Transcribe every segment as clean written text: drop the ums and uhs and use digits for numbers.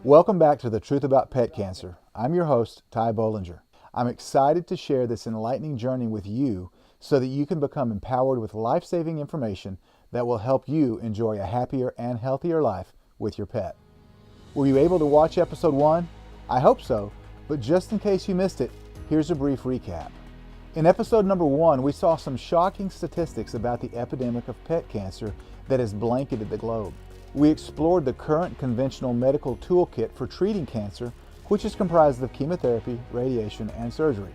Welcome back to The Truth About Pet Cancer. I'm your host, Ty Bollinger. I'm excited to share this enlightening journey with you so that you can become empowered with life-saving information that will help you enjoy a happier and healthier life with your pet. Were you able to watch episode 1? I hope so, but just in case you missed it, here's a brief recap. In episode number 1, we saw some shocking statistics about the epidemic of pet cancer that has blanketed the globe. We explored the current conventional medical toolkit for treating cancer, which is comprised of chemotherapy, radiation, and surgery.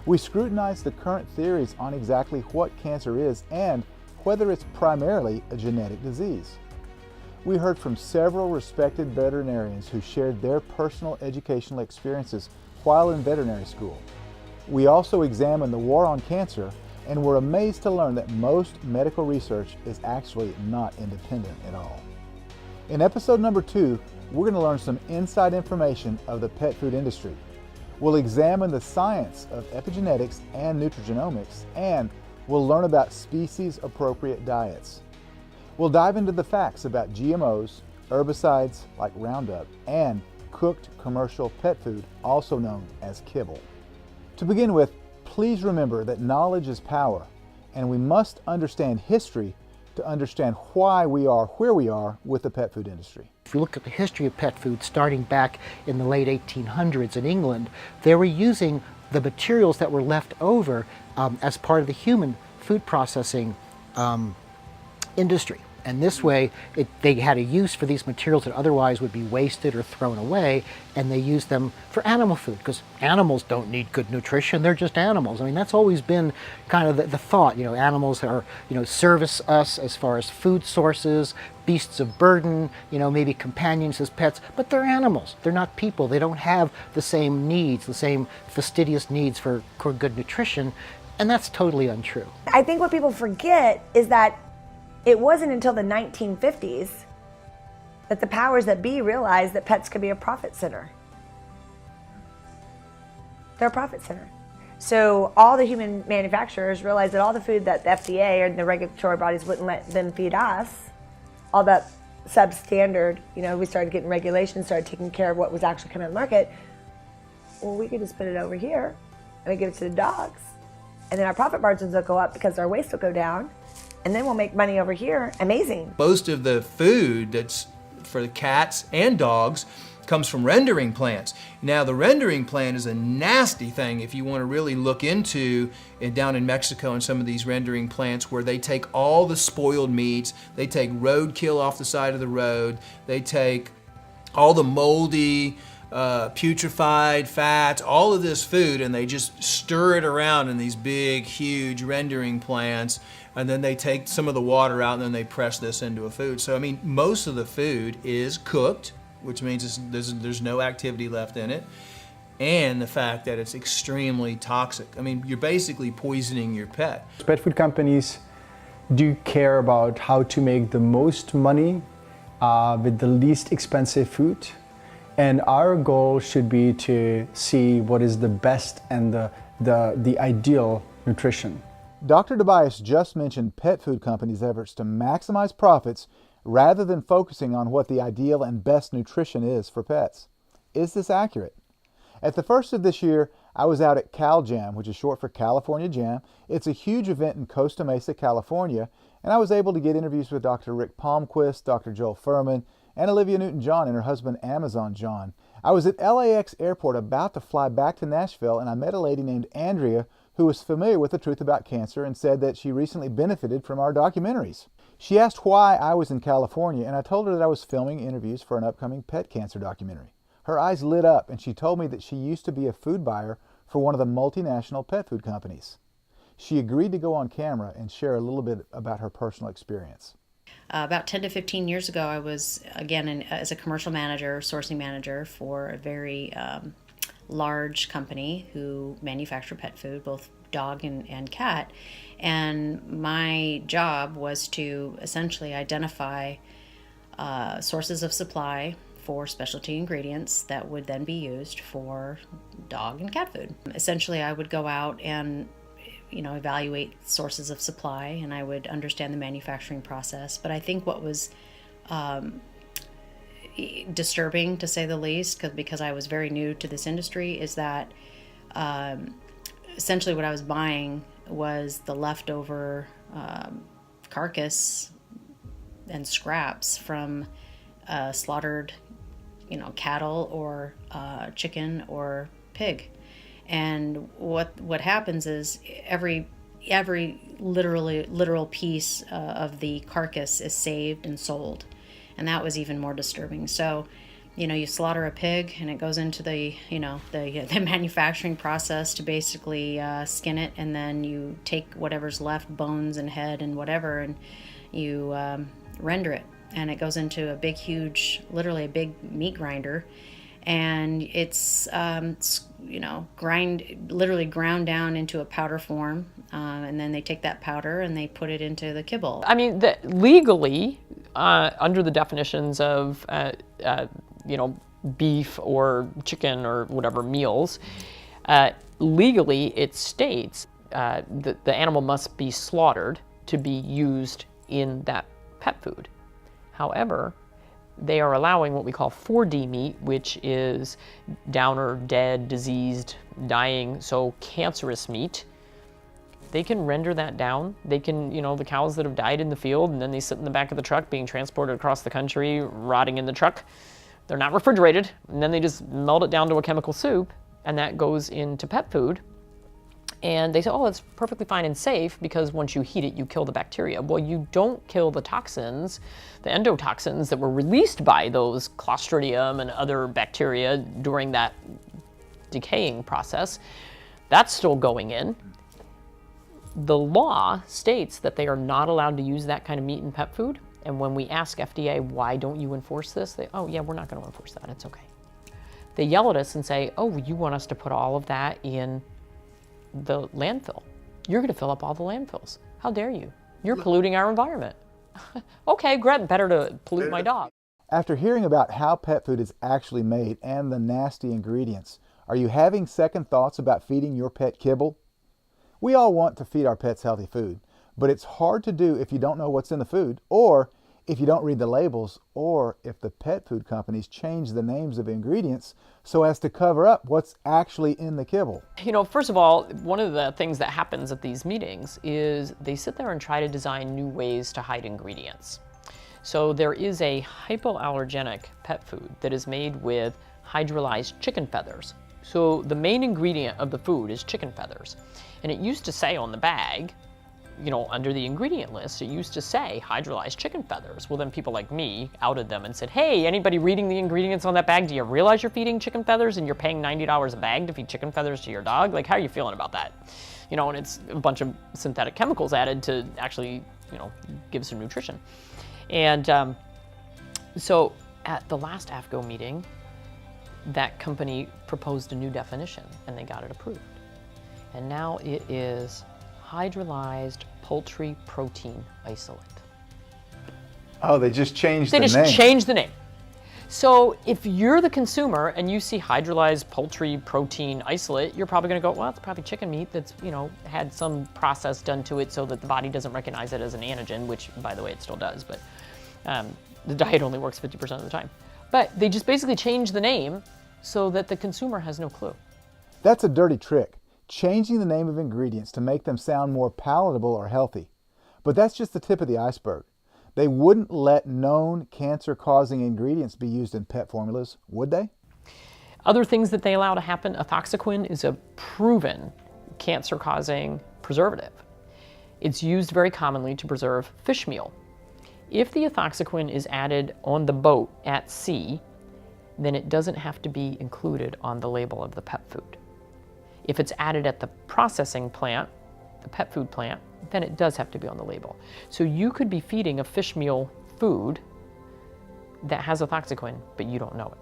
We scrutinized the current theories on exactly what cancer is and whether it's primarily a genetic disease. We heard from several respected veterinarians who shared their personal educational experiences while in veterinary school. We also examined the war on cancer and were amazed to learn that most medical research is actually not independent at all. In episode number 2, we're going to learn some inside information of the pet food industry. We'll examine the science of epigenetics and nutrigenomics, and we'll learn about species-appropriate diets. We'll dive into the facts about GMOs, herbicides like Roundup, and cooked commercial pet food, also known as kibble. To begin with, please remember that knowledge is power, and we must understand history to understand why we are where we are with the pet food industry. If you look at the history of pet food, starting back in the late 1800s in England, they were using the materials that were left over as part of the human food processing industry. And this way, they had a use for these materials that otherwise would be wasted or thrown away, and they used them for animal food, because animals don't need good nutrition, they're just animals. I mean, that's always been kind of the thought, animals are, service us as far as food sources, beasts of burden, maybe companions as pets, but they're animals, they're not people. They don't have the same needs, the same fastidious needs for good nutrition, and that's totally untrue. I think what people forget is that it wasn't until the 1950s that the powers that be realized that pets could be a profit center. They're a profit center. So all the human manufacturers realized that all the food that the FDA or the regulatory bodies wouldn't let them feed us, all that substandard, we started getting regulations, started taking care of what was actually coming to the market. Well, we could just put it over here and we give it to the dogs. And then our profit margins will go up because our waste will go down. And then we'll make money over here. Amazing. Most of the food that's for the cats and dogs comes from rendering plants. Now, the rendering plant is a nasty thing if you want to really look into it down in Mexico and some of these rendering plants where they take all the spoiled meats, they take roadkill off the side of the road, they take all the moldy, putrefied fats, all of this food, and they just stir it around in these big, huge rendering plants, and then they take some of the water out and then they press this into a food. So, most of the food is cooked, which means there's no activity left in it, and the fact that it's extremely toxic. You're basically poisoning your pet. Pet food companies do care about how to make the most money with the least expensive food. And our goal should be to see what is the best and the ideal nutrition. Dr. Tobias just mentioned pet food companies' efforts to maximize profits rather than focusing on what the ideal and best nutrition is for pets. Is this accurate? At the first of this year, I was out at Cal Jam, which is short for California Jam. It's a huge event in Costa Mesa, California, and I was able to get interviews with Dr. Rick Palmquist, Dr. Joel Furman, and Olivia Newton-John and her husband Amazon John. I was at LAX airport about to fly back to Nashville, and I met a lady named Andrea who was familiar with The Truth About Cancer and said that she recently benefited from our documentaries. She asked why I was in California, and I told her that I was filming interviews for an upcoming pet cancer documentary. Her eyes lit up, and she told me that she used to be a food buyer for one of the multinational pet food companies. She agreed to go on camera and share a little bit about her personal experience. About 10 to 15 years ago, I was, again, as a commercial manager, sourcing manager for a very large company who manufacture pet food, both dog and cat. And my job was to essentially identify sources of supply for specialty ingredients that would then be used for dog and cat food. Essentially, I would go out and evaluate sources of supply, and I would understand the manufacturing process. But I think what was disturbing, to say the least, because I was very new to this industry, is that essentially what I was buying was the leftover carcass and scraps from slaughtered, cattle or chicken or pig. And what happens is every literal piece of the carcass is saved and sold, and that was even more disturbing. So, you slaughter a pig and it goes into the the manufacturing process to basically skin it, and then you take whatever's left, bones and head and whatever, and you render it, and it goes into a big, huge, literally a big meat grinder, and it's literally ground down into a powder form, and then they take that powder and they put it into the kibble. I mean, legally, under the definitions of beef or chicken or whatever meals, legally it states that the animal must be slaughtered to be used in that pet food. However, they are allowing what we call 4D meat, which is downer, dead, diseased, dying, so cancerous meat. They can render that down. They can, the cows that have died in the field, and then they sit in the back of the truck being transported across the country, rotting in the truck. They're not refrigerated, and then they just melt it down to a chemical soup, and that goes into pet food. And they say, oh, it's perfectly fine and safe because once you heat it, you kill the bacteria. Well, you don't kill the toxins, the endotoxins that were released by those Clostridium and other bacteria during that decaying process. That's still going in. The law states that they are not allowed to use that kind of meat in pet food. And when we ask FDA, why don't you enforce this? They, oh yeah, we're not going to enforce that. It's okay. They yell at us and say, oh, you want us to put all of that in the landfill. You're going to fill up all the landfills. How dare you? You're polluting our environment. Okay, great, better to pollute my dog. After hearing about how pet food is actually made and the nasty ingredients, are you having second thoughts about feeding your pet kibble? We all want to feed our pets healthy food, but it's hard to do if you don't know what's in the food, or if you don't read the labels, or if the pet food companies change the names of ingredients so as to cover up what's actually in the kibble. First of all, one of the things that happens at these meetings is they sit there and try to design new ways to hide ingredients. So there is a hypoallergenic pet food that is made with hydrolyzed chicken feathers. So the main ingredient of the food is chicken feathers. And it used to say on the bag, under the ingredient list, it used to say hydrolyzed chicken feathers. Well, then people like me outed them and said, hey, anybody reading the ingredients on that bag, do you realize you're feeding chicken feathers and you're paying $90 a bag to feed chicken feathers to your dog? Like, how are you feeling about that? And it's a bunch of synthetic chemicals added to actually, give some nutrition. And so at the last AFCO meeting, that company proposed a new definition and they got it approved. And now it is hydrolyzed poultry protein isolate. Oh, they just changed the name. They just changed the name. So if you're the consumer and you see hydrolyzed poultry protein isolate, you're probably going to go, well, it's probably chicken meat that's, had some process done to it so that the body doesn't recognize it as an antigen, which, by the way, it still does, but the diet only works 50% of the time. But they just basically changed the name so that the consumer has no clue. That's a dirty trick, changing the name of ingredients to make them sound more palatable or healthy. But that's just the tip of the iceberg. They wouldn't let known cancer-causing ingredients be used in pet formulas, would they? Other things that they allow to happen, ethoxyquin is a proven cancer-causing preservative. It's used very commonly to preserve fish meal. If the ethoxyquin is added on the boat at sea, then it doesn't have to be included on the label of the pet food. If it's added at the processing plant, the pet food plant, then it does have to be on the label. So you could be feeding a fish meal food that has ethoxyquin, but you don't know it.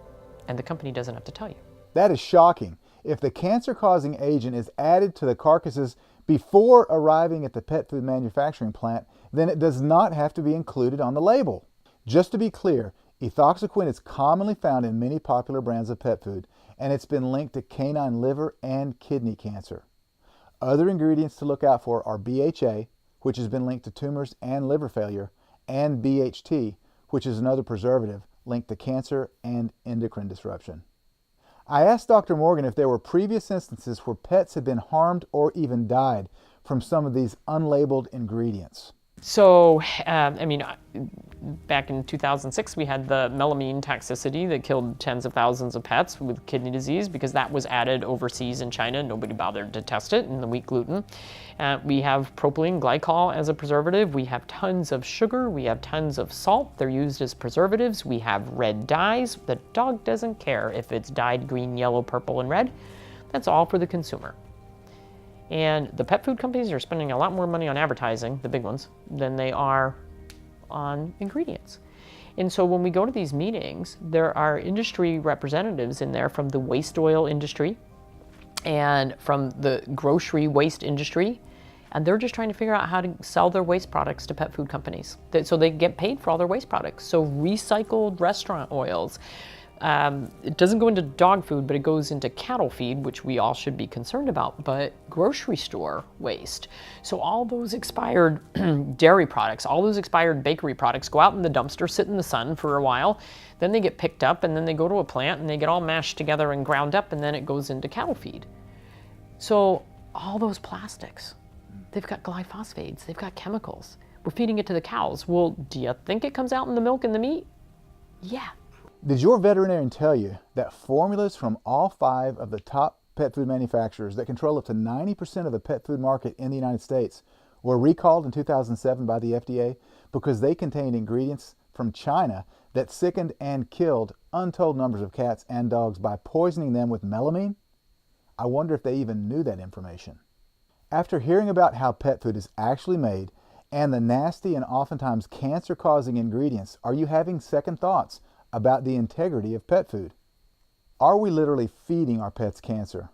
And the company doesn't have to tell you. That is shocking. If the cancer-causing agent is added to the carcasses before arriving at the pet food manufacturing plant, then it does not have to be included on the label. Just to be clear, ethoxyquin is commonly found in many popular brands of pet food, and it's been linked to canine liver and kidney cancer. Other ingredients to look out for are BHA, which has been linked to tumors and liver failure, and BHT, which is another preservative, linked to cancer and endocrine disruption. I asked Dr. Morgan if there were previous instances where pets had been harmed or even died from some of these unlabeled ingredients. So, back in 2006, we had the melamine toxicity that killed tens of thousands of pets with kidney disease because that was added overseas in China. Nobody bothered to test it in the wheat gluten. We have propylene glycol as a preservative. We have tons of sugar. We have tons of salt. They're used as preservatives. We have red dyes. The dog doesn't care if it's dyed green, yellow, purple, and red. That's all for the consumer. And the pet food companies are spending a lot more money on advertising, the big ones, than they are on ingredients. And so when we go to these meetings, there are industry representatives in there from the waste oil industry and from the grocery waste industry, and they're just trying to figure out how to sell their waste products to pet food companies so they get paid for all their waste products. So recycled restaurant oils. It doesn't go into dog food, but it goes into cattle feed, which we all should be concerned about, but grocery store waste. So all those expired dairy products, all those expired bakery products go out in the dumpster, sit in the sun for a while, then they get picked up and then they go to a plant and they get all mashed together and ground up and then it goes into cattle feed. So all those plastics, they've got glyphosates, they've got chemicals. We're feeding it to the cows. Well, do you think it comes out in the milk and the meat? Yeah. Did your veterinarian tell you that formulas from all 5 of the top pet food manufacturers that control up to 90% of the pet food market in the United States were recalled in 2007 by the FDA because they contained ingredients from China that sickened and killed untold numbers of cats and dogs by poisoning them with melamine? I wonder if they even knew that information. After hearing about how pet food is actually made and the nasty and oftentimes cancer-causing ingredients, are you having second thoughts about the integrity of pet food? Are we literally feeding our pets cancer?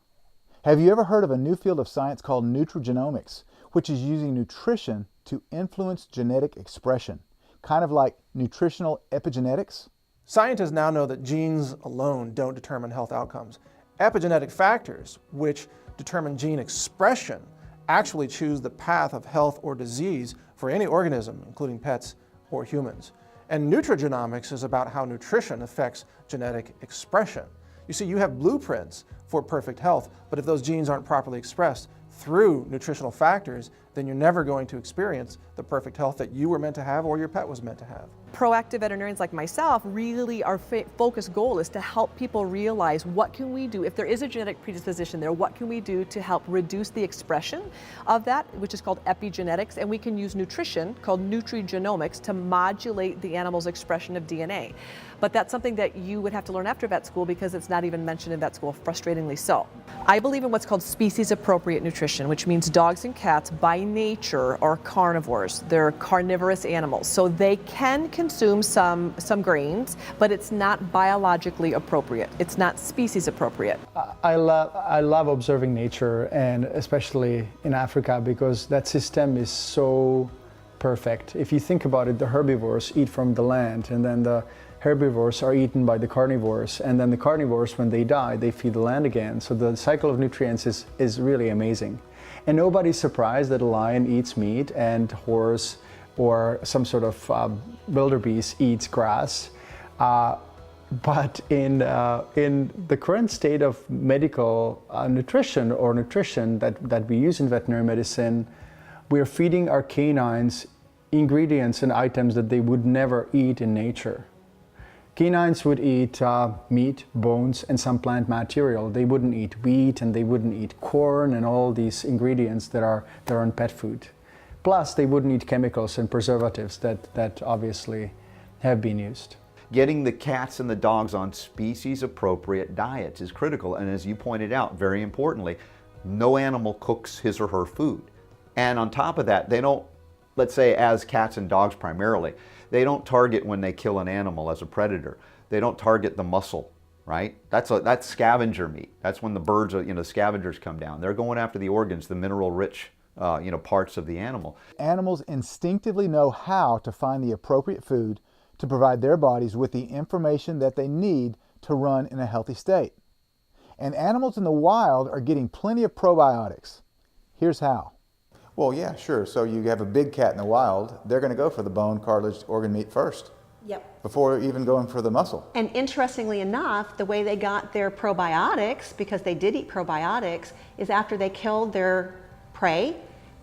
Have you ever heard of a new field of science called nutrigenomics, which is using nutrition to influence genetic expression, kind of like nutritional epigenetics? Scientists now know that genes alone don't determine health outcomes. Epigenetic factors, which determine gene expression, actually choose the path of health or disease for any organism, including pets or humans. And nutrigenomics is about how nutrition affects genetic expression. You see, you have blueprints for perfect health, but if those genes aren't properly expressed through nutritional factors, then you're never going to experience the perfect health that you were meant to have or your pet was meant to have. Proactive veterinarians like myself, really our focus goal is to help people realize what can we do if there is a genetic predisposition there, what can we do to help reduce the expression of that, which is called epigenetics, and we can use nutrition called nutrigenomics to modulate the animal's expression of DNA. But that's something that you would have to learn after vet school because it's not even mentioned in vet school, frustratingly so. I believe in what's called species appropriate nutrition, which means dogs and cats by nature are carnivores. They're carnivorous animals, so they can consume some grains, but it's not biologically appropriate. It's not species appropriate. I love observing nature, and especially in Africa, because that system is so perfect. If you think about it, the herbivores eat from the land, and then the herbivores are eaten by the carnivores, and then the carnivores, when they die, they feed the land again. So the cycle of nutrients is really amazing. And nobody's surprised that a lion eats meat and horse or some sort of wildebeest eats grass. But in the current state of medical nutrition or nutrition that we use in veterinary medicine, we're feeding our canines ingredients and items that they would never eat in nature. Canines would eat meat, bones, and some plant material. They wouldn't eat wheat, and they wouldn't eat corn and all these ingredients that are in pet food. Plus, they wouldn't eat chemicals and preservatives that obviously have been used. Getting the cats and the dogs on species-appropriate diets is critical, and as you pointed out, very importantly, no animal cooks his or her food. And on top of that, they don't, let's say as cats and dogs primarily, they don't target when they kill an animal as a predator. They don't target the muscle, right? That's scavenger meat. That's when the birds, scavengers come down. They're going after the organs, the mineral-rich, parts of the animal. Animals instinctively know how to find the appropriate food to provide their bodies with the information that they need to run in a healthy state. And animals in the wild are getting plenty of probiotics. Here's how. Well, yeah, sure. So you have a big cat in the wild, they're going to go for the bone, cartilage, organ meat first. Yep. before even going for the muscle. And interestingly enough, the way they got their probiotics, because they did eat probiotics, is after they killed their prey,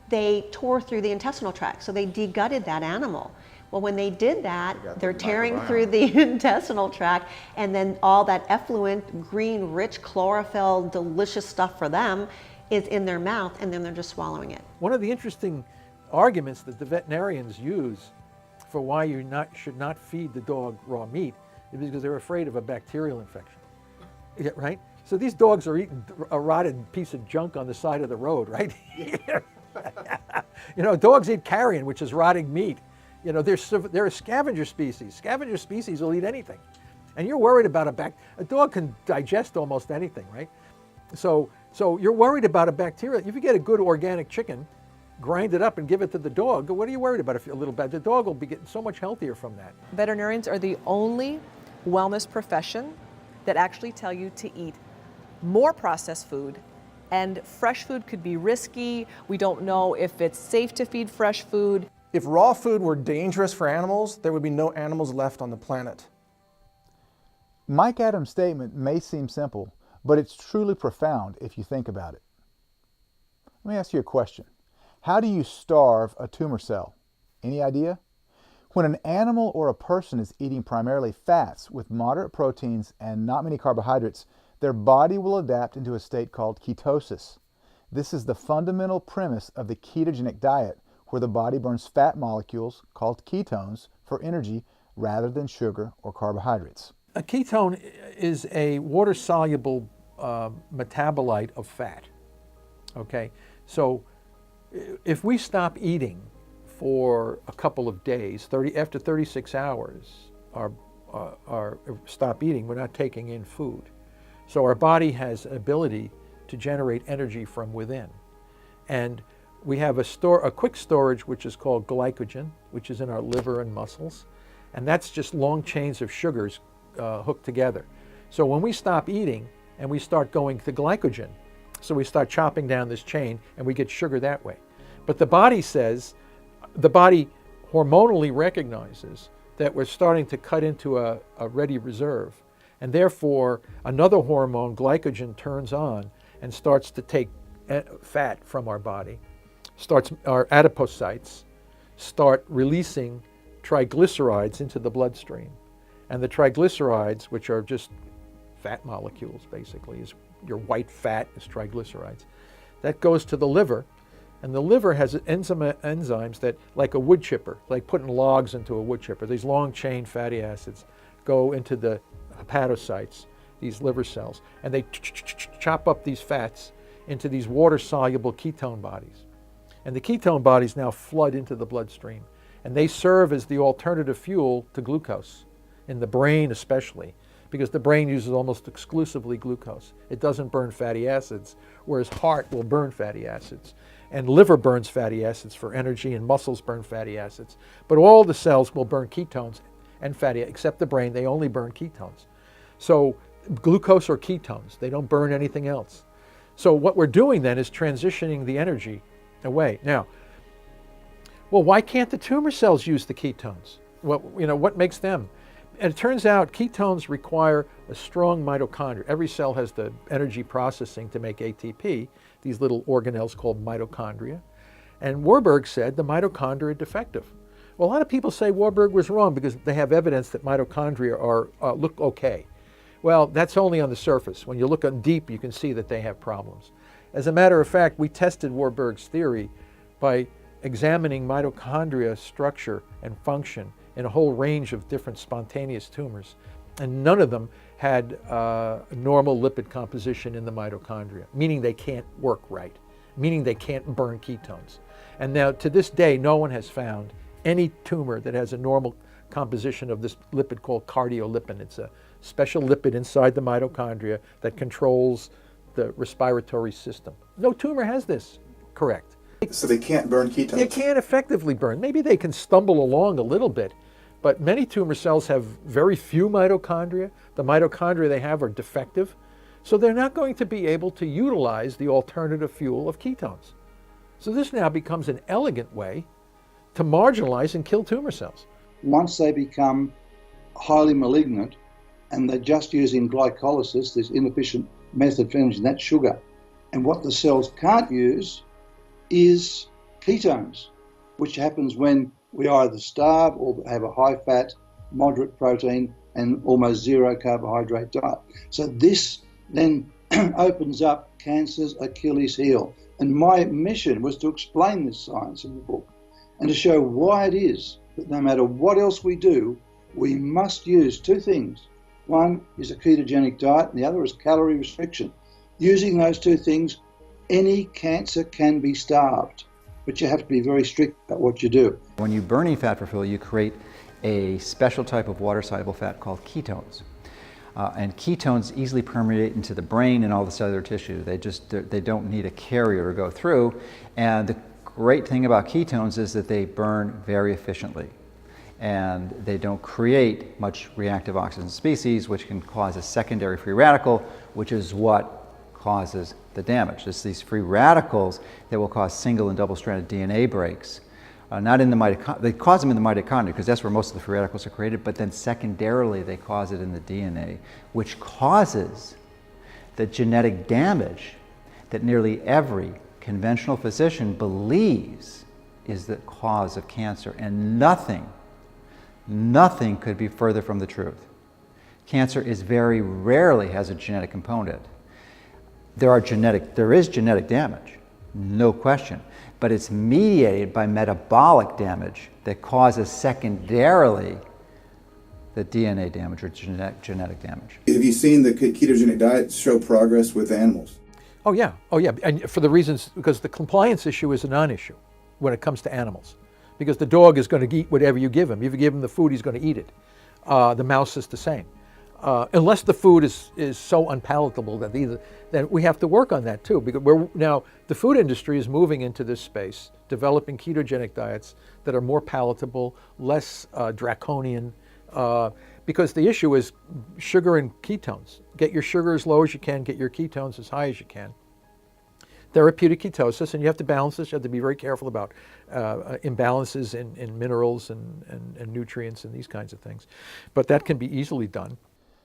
they tore through the intestinal tract. So they degutted that animal. Well, when they did that, they're tearing through the intestinal tract, and then all that effluent, green, rich chlorophyll, delicious stuff for them is in their mouth, and then they're just swallowing it. One of the interesting arguments that the veterinarians use for why you should not feed the dog raw meat is because they're afraid of a bacterial infection. Yeah, right? So these dogs are eating a rotted piece of junk on the side of the road, right? You know, dogs eat carrion, which is rotting meat. You know, they're a scavenger species. Scavenger species will eat anything. And you're worried about a dog can digest almost anything, right? So you're worried about a bacteria. If you get a good organic chicken, grind it up and give it to the dog, what are you worried about if you're a little bad? The dog will be getting so much healthier from that. Veterinarians are the only wellness profession that actually tell you to eat more processed food, and fresh food could be risky. We don't know if it's safe to feed fresh food. If raw food were dangerous for animals, there would be no animals left on the planet. Mike Adams' statement may seem simple, but it's truly profound if you think about it. Let me ask you a question. How do you starve a tumor cell? Any idea? When an animal or a person is eating primarily fats with moderate proteins and not many carbohydrates, their body will adapt into a state called ketosis. This is the fundamental premise of the ketogenic diet, where the body burns fat molecules called ketones for energy rather than sugar or carbohydrates. A ketone is a water-soluble metabolite of fat. Okay, so if we stop eating for a couple of days, after 36 hours, stop eating, we're not taking in food. So our body has an ability to generate energy from within. And we have a quick storage which is called glycogen, which is in our liver and muscles. And that's just long chains of sugars hooked together. So when we stop eating and we start going to glycogen, so we start chopping down this chain and we get sugar that way. But the body hormonally recognizes that we're starting to cut into a ready reserve. And therefore, another hormone, glycogen, turns on and starts to take fat from our body. Our adipocytes start releasing triglycerides into the bloodstream. And the triglycerides, which are just fat molecules basically, is your white fat is triglycerides. That goes to the liver, and the liver has enzymes that, like a wood chipper, like putting logs into a wood chipper, these long chain fatty acids go into the hepatocytes, these liver cells, and they chop up these fats into these water-soluble ketone bodies. And the ketone bodies now flood into the bloodstream, and they serve as the alternative fuel to glucose, in the brain especially, because the brain uses almost exclusively glucose. It doesn't burn fatty acids, whereas heart will burn fatty acids. And liver burns fatty acids for energy, and muscles burn fatty acids. But all the cells will burn ketones and fatty, except the brain, they only burn ketones. So glucose or ketones, they don't burn anything else. So what we're doing then is transitioning the energy away. Now, well, why can't the tumor cells use the ketones? Well, what makes them? And it turns out ketones require a strong mitochondria. Every cell has the energy processing to make ATP, these little organelles called mitochondria. And Warburg said the mitochondria are defective. Well, a lot of people say Warburg was wrong because they have evidence that mitochondria look okay. Well, that's only on the surface. When you look on deep, you can see that they have problems. As a matter of fact, we tested Warburg's theory by examining mitochondria structure and function in a whole range of different spontaneous tumors. And none of them had normal lipid composition in the mitochondria, meaning they can't work right, meaning they can't burn ketones. And now, to this day, no one has found any tumor that has a normal composition of this lipid called cardiolipin. It's a special lipid inside the mitochondria that controls the respiratory system. No tumor has this, correct. So they can't burn ketones? They can't effectively burn. Maybe they can stumble along a little bit, but many tumor cells have very few mitochondria. The mitochondria they have are defective, so they're not going to be able to utilize the alternative fuel of ketones. So this now becomes an elegant way to marginalize and kill tumor cells. Once they become highly malignant, and they're just using glycolysis, this inefficient method for energy, that's sugar. And what the cells can't use is ketones, which happens when we either starve or have a high fat, moderate protein, and almost zero carbohydrate diet. So this then opens up cancer's Achilles heel. And my mission was to explain this science in the book and to show why it is that no matter what else we do, we must use two things. One is a ketogenic diet and the other is calorie restriction. Using those two things, any cancer can be starved, but you have to be very strict about what you do. When you burn fat for fuel, you create a special type of water-soluble fat called ketones. And ketones easily permeate into the brain and all the cellular tissue. They don't need a carrier to go through. And the great thing about ketones is that they burn very efficiently. And they don't create much reactive oxygen species, which can cause a secondary free radical, which is what causes the damage. It's these free radicals that will cause single and double-stranded DNA breaks. Not in the mitochondria, they cause them in the mitochondria because that's where most of the free radicals are created, but then secondarily they cause it in the DNA, which causes the genetic damage that nearly every conventional physician believes is the cause of cancer, and nothing could be further from the truth. Cancer very rarely has a genetic component. There is genetic damage, no question, but it's mediated by metabolic damage that causes secondarily the DNA damage or genetic damage. Have you seen the ketogenic diet show progress with animals? Oh yeah, and for the reasons, because the compliance issue is a non-issue when it comes to animals. Because the dog is going to eat whatever you give him. If you give him the food, he's going to eat it. The mouse is the same. Unless the food is so unpalatable that then we have to work on that too. Because now the food industry is moving into this space, developing ketogenic diets that are more palatable, less draconian, because the issue is sugar and ketones. Get your sugar as low as you can, get your ketones as high as you can. Therapeutic ketosis, and you have to balance this. You have to be very careful about imbalances in minerals and nutrients and these kinds of things. But that can be easily done.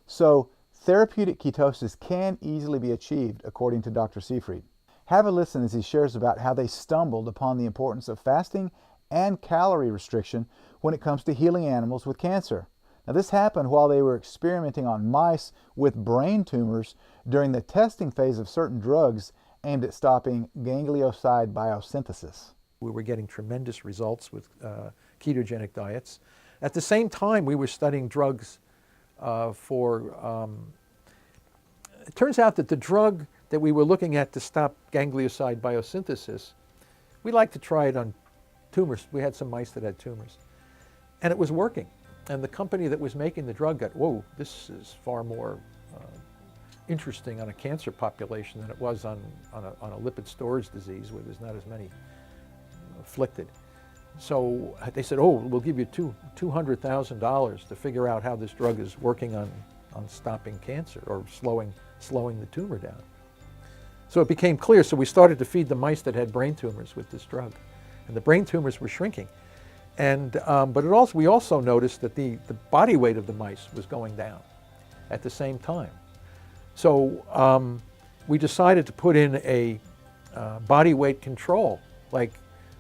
So, therapeutic ketosis can easily be achieved, according to Dr. Seyfried. Have a listen as he shares about how they stumbled upon the importance of fasting and calorie restriction when it comes to healing animals with cancer. Now, this happened while they were experimenting on mice with brain tumors during the testing phase of certain drugs aimed at stopping ganglioside biosynthesis. We were getting tremendous results with ketogenic diets. At the same time, we were studying drugs it turns out that the drug that we were looking at to stop ganglioside biosynthesis, we like to try it on tumors. We had some mice that had tumors. And it was working. And the company that was making the drug got, whoa, this is far more interesting on a cancer population than it was on a lipid storage disease where there's not as many afflicted. So they said, oh, we'll give you $200,000 to figure out how this drug is working on stopping cancer or slowing the tumor down. So it became clear, so we started to feed the mice that had brain tumors with this drug. And the brain tumors were shrinking. And, but we also noticed that the body weight of the mice was going down at the same time. So we decided to put in a body weight control, like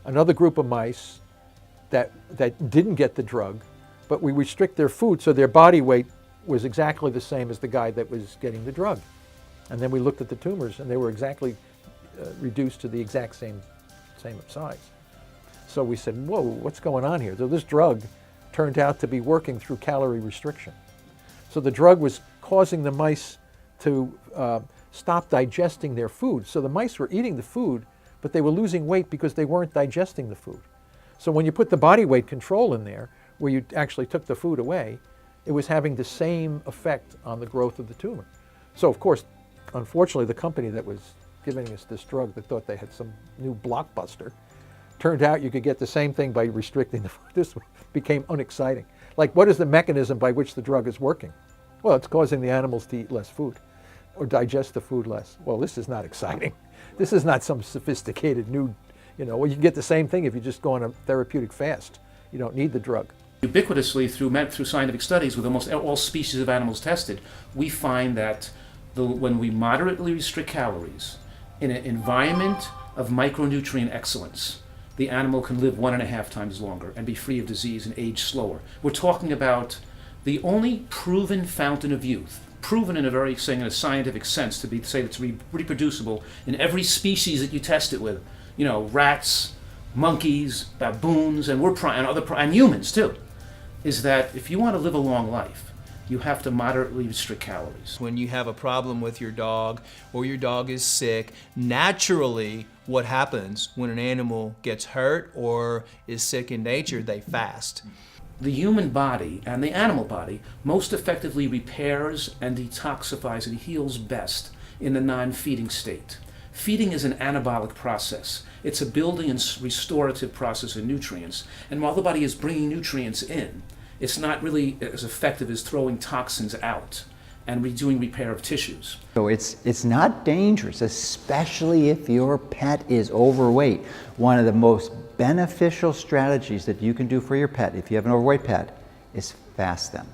another group of mice that didn't get the drug, but we restrict their food so their body weight was exactly the same as the guy that was getting the drug. And then we looked at the tumors and they were exactly reduced to the exact same size. So we said, whoa, what's going on here? So this drug turned out to be working through calorie restriction. So the drug was causing the mice to stop digesting their food. So the mice were eating the food, but they were losing weight because they weren't digesting the food. So when you put the body weight control in there, where you actually took the food away, it was having the same effect on the growth of the tumor. So of course, unfortunately, the company that was giving us this drug that thought they had some new blockbuster, turned out you could get the same thing by restricting the food. This became unexciting. Like, what is the mechanism by which the drug is working? Well, it's causing the animals to eat less food or digest the food less. Well, this is not exciting. This is not some sophisticated new, well, you can get the same thing if you just go on a therapeutic fast. You don't need the drug. Ubiquitously through scientific studies with almost all species of animals tested, we find that when we moderately restrict calories in an environment of micronutrient excellence, the animal can live 1.5 times longer and be free of disease and age slower. We're talking about the only proven fountain of youth, proven in a scientific sense to say it's reproducible in every species that you test it with. You know, rats, monkeys, baboons, and humans too, is that if you want to live a long life, you have to moderately restrict calories. When you have a problem with your dog or your dog is sick, naturally what happens when an animal gets hurt or is sick in nature, they fast. The human body and the animal body most effectively repairs and detoxifies and heals best in the non-feeding state. Feeding is an anabolic process. It's a building and restorative process of nutrients. And while the body is bringing nutrients in, it's not really as effective as throwing toxins out and doing repair of tissues. So it's not dangerous, especially if your pet is overweight. One of the most beneficial strategies that you can do for your pet, if you have an overweight pet, is fast them.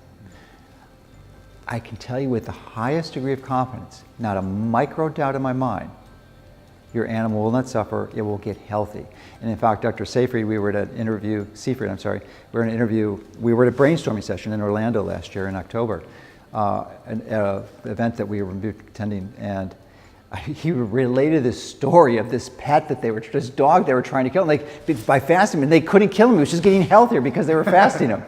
I can tell you with the highest degree of confidence, not a micro doubt in my mind, your animal will not suffer, it will get healthy. And in fact, Dr. Seyfried, we were at an interview, we were at a brainstorming session in Orlando last year in October, an event that we were attending, and he related this story of this dog they were trying to kill, by fasting him, and they couldn't kill him, he was just getting healthier because they were fasting him.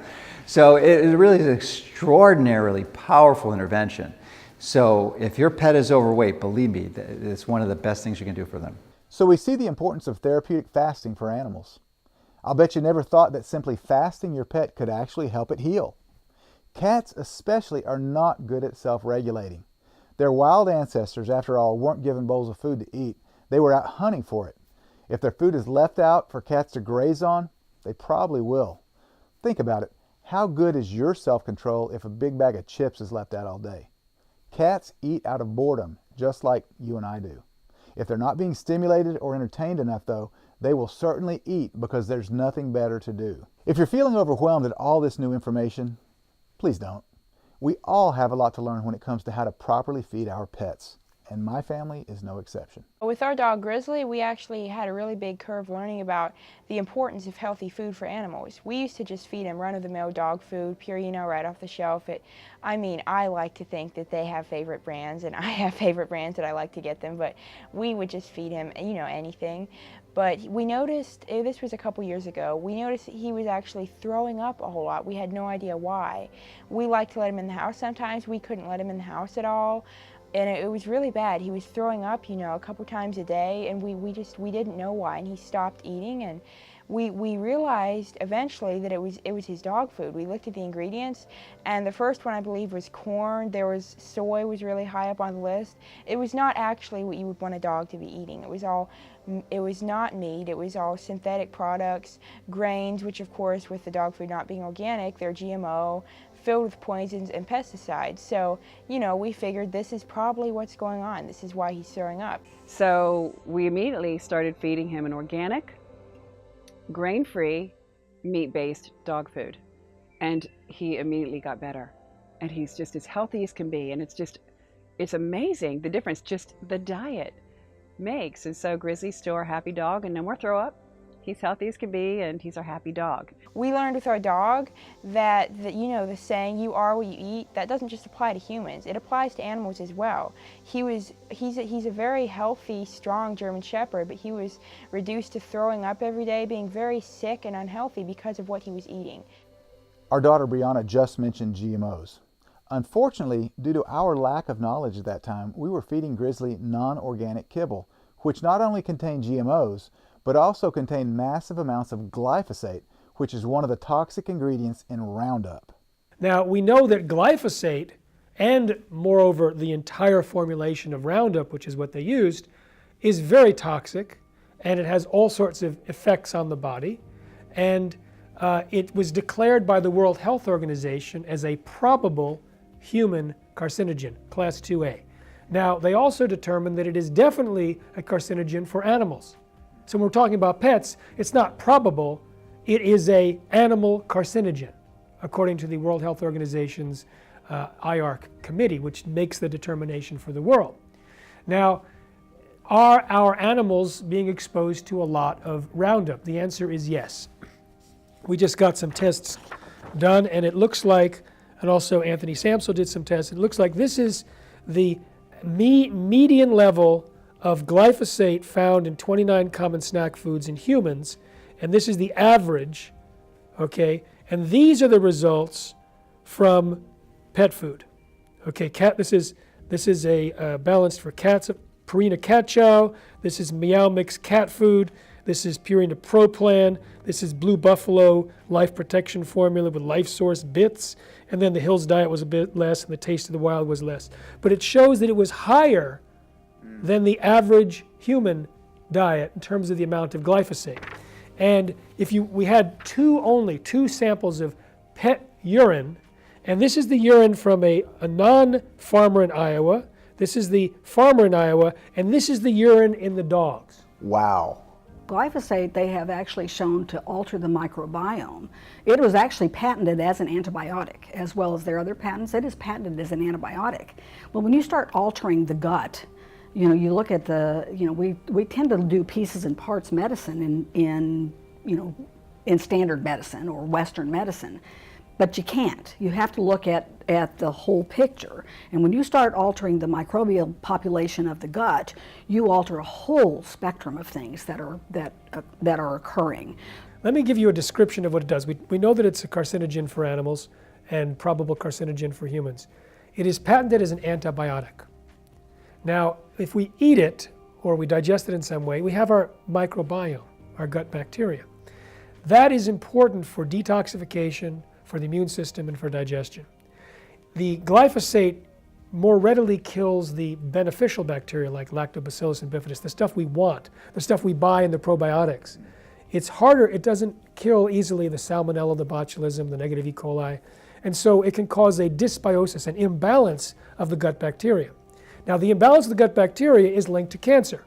So it really is an extraordinarily powerful intervention. So if your pet is overweight, believe me, it's one of the best things you can do for them. So we see the importance of therapeutic fasting for animals. I'll bet you never thought that simply fasting your pet could actually help it heal. Cats especially are not good at self-regulating. Their wild ancestors, after all, weren't given bowls of food to eat. They were out hunting for it. If their food is left out for cats to graze on, they probably will. Think about it. How good is your self-control if a big bag of chips is left out all day? Cats eat out of boredom, just like you and I do. If they're not being stimulated or entertained enough, though, they will certainly eat because there's nothing better to do. If you're feeling overwhelmed at all this new information, please don't. We all have a lot to learn when it comes to how to properly feed our pets, and my family is no exception. With our dog Grizzly, we actually had a really big curve learning about the importance of healthy food for animals. We used to just feed him run-of-the-mill dog food, pure, right off the shelf. I like to think that they have favorite brands, and I have favorite brands that I like to get them, but we would just feed him, anything. But we noticed, this was a couple years ago, we noticed that he was actually throwing up a whole lot. We had no idea why. We like to let him in the house sometimes. We couldn't let him in the house at all. And it was really bad. He was throwing up, a couple times a day, and we didn't know why. And he stopped eating, and we realized eventually that it was his dog food. We looked at the ingredients, and the first one I believe was corn. There was soy was really high up on the list. It was not actually what you would want a dog to be eating. It was not meat. It was all synthetic products, grains, which of course with the dog food not being organic, they're GMO, filled with poisons and pesticides. So, we figured this is probably what's going on. This is why he's throwing up. So we immediately started feeding him an organic, grain-free, meat-based dog food. And he immediately got better. And he's just as healthy as can be. And it's amazing the difference just the diet makes. And so Grizzly's still our happy dog and no more throw up. He's healthy as can be, and he's our happy dog. We learned with our dog that the saying, you are what you eat, that doesn't just apply to humans. It applies to animals as well. He's a very healthy, strong German Shepherd, but he was reduced to throwing up every day, being very sick and unhealthy because of what he was eating. Our daughter Brianna just mentioned GMOs. Unfortunately, due to our lack of knowledge at that time, we were feeding Grizzly non-organic kibble, which not only contained GMOs, but also contain massive amounts of glyphosate, which is one of the toxic ingredients in Roundup. Now, we know that glyphosate, and moreover the entire formulation of Roundup, which is what they used, is very toxic, and it has all sorts of effects on the body. And it was declared by the World Health Organization as a probable human carcinogen, class 2A. Now, they also determined that it is definitely a carcinogen for animals. So when we're talking about pets, it's not probable, it is an animal carcinogen. according to the World Health Organization's IARC committee, which makes the determination for the world. Now, are our animals being exposed to a lot of Roundup? The answer is yes. We just got some tests done, and it looks like, and also Anthony Samsel did some tests, it looks like this is the median level of glyphosate found in 29 common snack foods in humans, and this is the average, okay? And these are the results from pet food. Okay, this is a balanced for cats, Purina cat chow. This is Meow Mix cat food. This is Purina Pro Plan. This is Blue Buffalo Life Protection Formula with Life Source bits. And then the Hills diet was a bit less, and the Taste of the Wild was less. But it shows that it was higher than the average human diet in terms of the amount of glyphosate. And we had only two samples of pet urine, and this is the urine from a non-farmer in Iowa. This is the farmer in Iowa, and this is the urine in the dogs. Wow. Glyphosate, they have actually shown to alter the microbiome. It was actually patented as an antibiotic, as well as their other patents. It is patented as an antibiotic. But when you start altering the gut, you look at we tend to do pieces and parts medicine in standard medicine or Western medicine. But you can't. You have to look at the whole picture. And when you start altering the microbial population of the gut, you alter a whole spectrum of things that are occurring. Let me give you a description of what it does. We know that it's a carcinogen for animals and probable carcinogen for humans. It is patented as an antibiotic. Now, if we eat it or we digest it in some way, we have our microbiome, our gut bacteria. That is important for detoxification, for the immune system, and for digestion. The glyphosate more readily kills the beneficial bacteria like Lactobacillus and bifidus, the stuff we want, the stuff we buy in the probiotics. It's harder, it doesn't kill easily the salmonella, the botulism, the negative E. coli, and so it can cause a dysbiosis, an imbalance of the gut bacteria. Now, the imbalance of the gut bacteria is linked to cancer.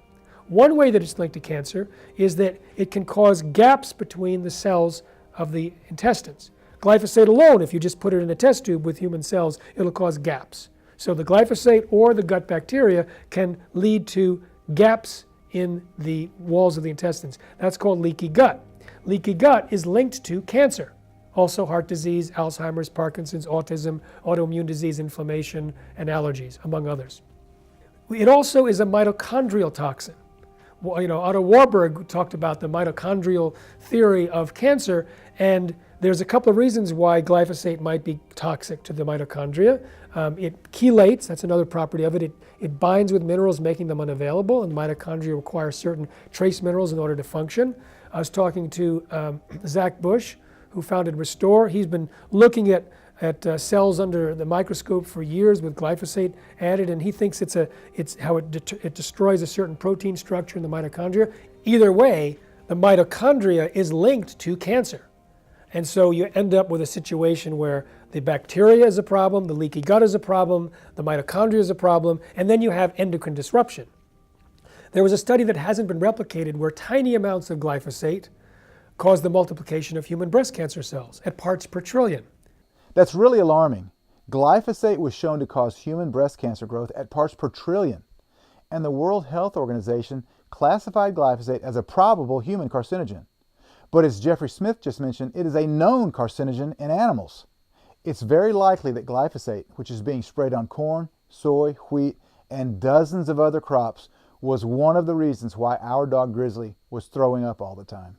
One way that it's linked to cancer is that it can cause gaps between the cells of the intestines. Glyphosate alone, if you just put it in a test tube with human cells, it'll cause gaps. So the glyphosate or the gut bacteria can lead to gaps in the walls of the intestines. That's called leaky gut. Leaky gut is linked to cancer. Also heart disease, Alzheimer's, Parkinson's, autism, autoimmune disease, inflammation, and allergies, among others. It also is a mitochondrial toxin. Otto Warburg talked about the mitochondrial theory of cancer, and there's a couple of reasons why glyphosate might be toxic to the mitochondria. It chelates, that's another property of it. It binds with minerals, making them unavailable, and mitochondria require certain trace minerals in order to function. I was talking to Zach Bush, who founded Restore. He's been looking at cells under the microscope for years with glyphosate added, and he thinks it's how it destroys a certain protein structure in the mitochondria. Either way, the mitochondria is linked to cancer. And so you end up with a situation where the bacteria is a problem, the leaky gut is a problem, the mitochondria is a problem, and then you have endocrine disruption. There was a study that hasn't been replicated where tiny amounts of glyphosate caused the multiplication of human breast cancer cells at parts per trillion. That's really alarming. Glyphosate was shown to cause human breast cancer growth at parts per trillion, and the World Health Organization classified glyphosate as a probable human carcinogen. But as Jeffrey Smith just mentioned, it is a known carcinogen in animals. It's very likely that glyphosate, which is being sprayed on corn, soy, wheat, and dozens of other crops, was one of the reasons why our dog Grizzly was throwing up all the time.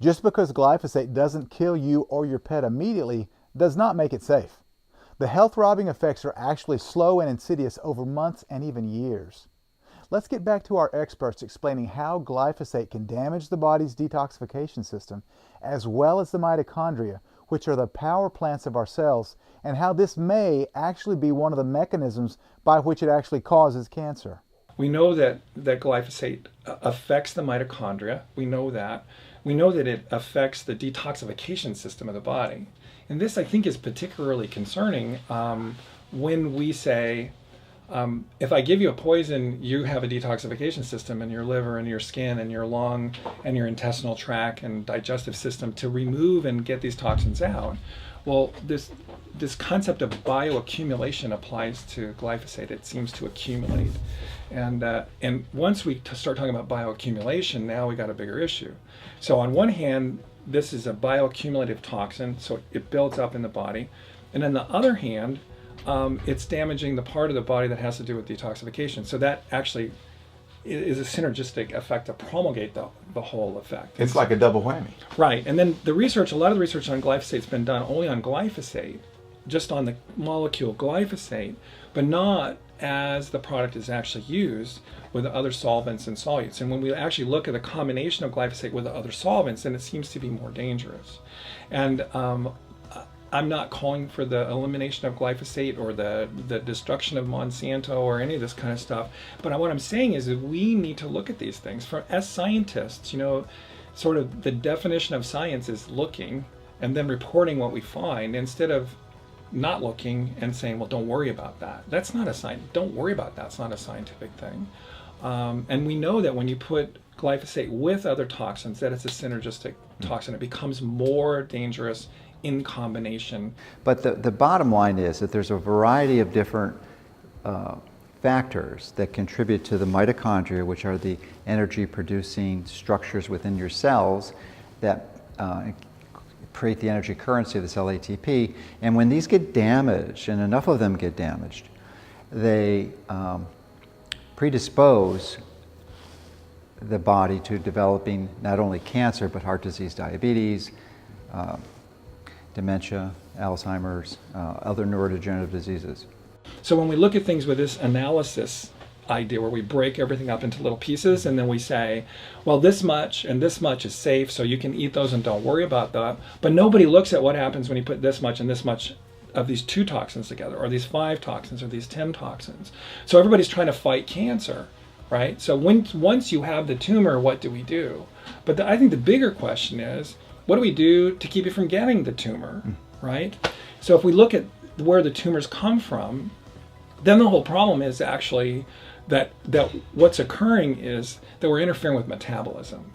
Just because glyphosate doesn't kill you or your pet immediately does not make it safe. The health-robbing effects are actually slow and insidious over months and even years. Let's get back to our experts explaining how glyphosate can damage the body's detoxification system, as well as the mitochondria, which are the power plants of our cells, and how this may actually be one of the mechanisms by which it actually causes cancer. We know that glyphosate affects the mitochondria. We know that. We know that it affects the detoxification system of the body. And this, I think, is particularly concerning when we say, if I give you a poison, you have a detoxification system in your liver and your skin and your lung and your intestinal tract and digestive system to remove and get these toxins out. Well, this concept of bioaccumulation applies to glyphosate. It seems to accumulate. And once we start talking about bioaccumulation, now we got a bigger issue. So on one hand, this is a bioaccumulative toxin, so it builds up in the body. And on the other hand, it's damaging the part of the body that has to do with detoxification. So that actually is a synergistic effect to promulgate the whole effect. It's like a double whammy. Right, and then the research, a lot of the research on glyphosate has been done only on glyphosate, just on the molecule glyphosate, but not as the product is actually used with other solvents and solutes. And when we actually look at the combination of glyphosate with the other solvents, then it seems to be more dangerous. And I'm not calling for the elimination of glyphosate or the destruction of Monsanto or any of this kind of stuff. But what I'm saying is that we need to look at these things. As scientists, you know, sort of the definition of science is looking and then reporting what we find instead of not looking and saying, well, don't worry about that. That's not a science. Don't worry about that. It's not a scientific thing. And we know that when you put glyphosate with other toxins, that it's a synergistic toxin. It becomes more dangerous in combination. But the bottom line is that there's a variety of different factors that contribute to the mitochondria, which are the energy-producing structures within your cells that create the energy currency of the cell ATP. And when these get damaged, and enough of them get damaged, they predispose the body to developing not only cancer, but heart disease, diabetes, dementia, Alzheimer's, other neurodegenerative diseases. So when we look at things with this analysis idea where we break everything up into little pieces and then we say, well, this much and this much is safe, so you can eat those and don't worry about that. But nobody looks at what happens when you put this much and this much of these 2 toxins together, or these 5 toxins, or these 10 toxins. So everybody's trying to fight cancer, right? So once you have the tumor, what do we do? But I think the bigger question is, what do we do to keep you from getting the tumor, right? So if we look at where the tumors come from, then the whole problem is actually that what's occurring is that we're interfering with metabolism.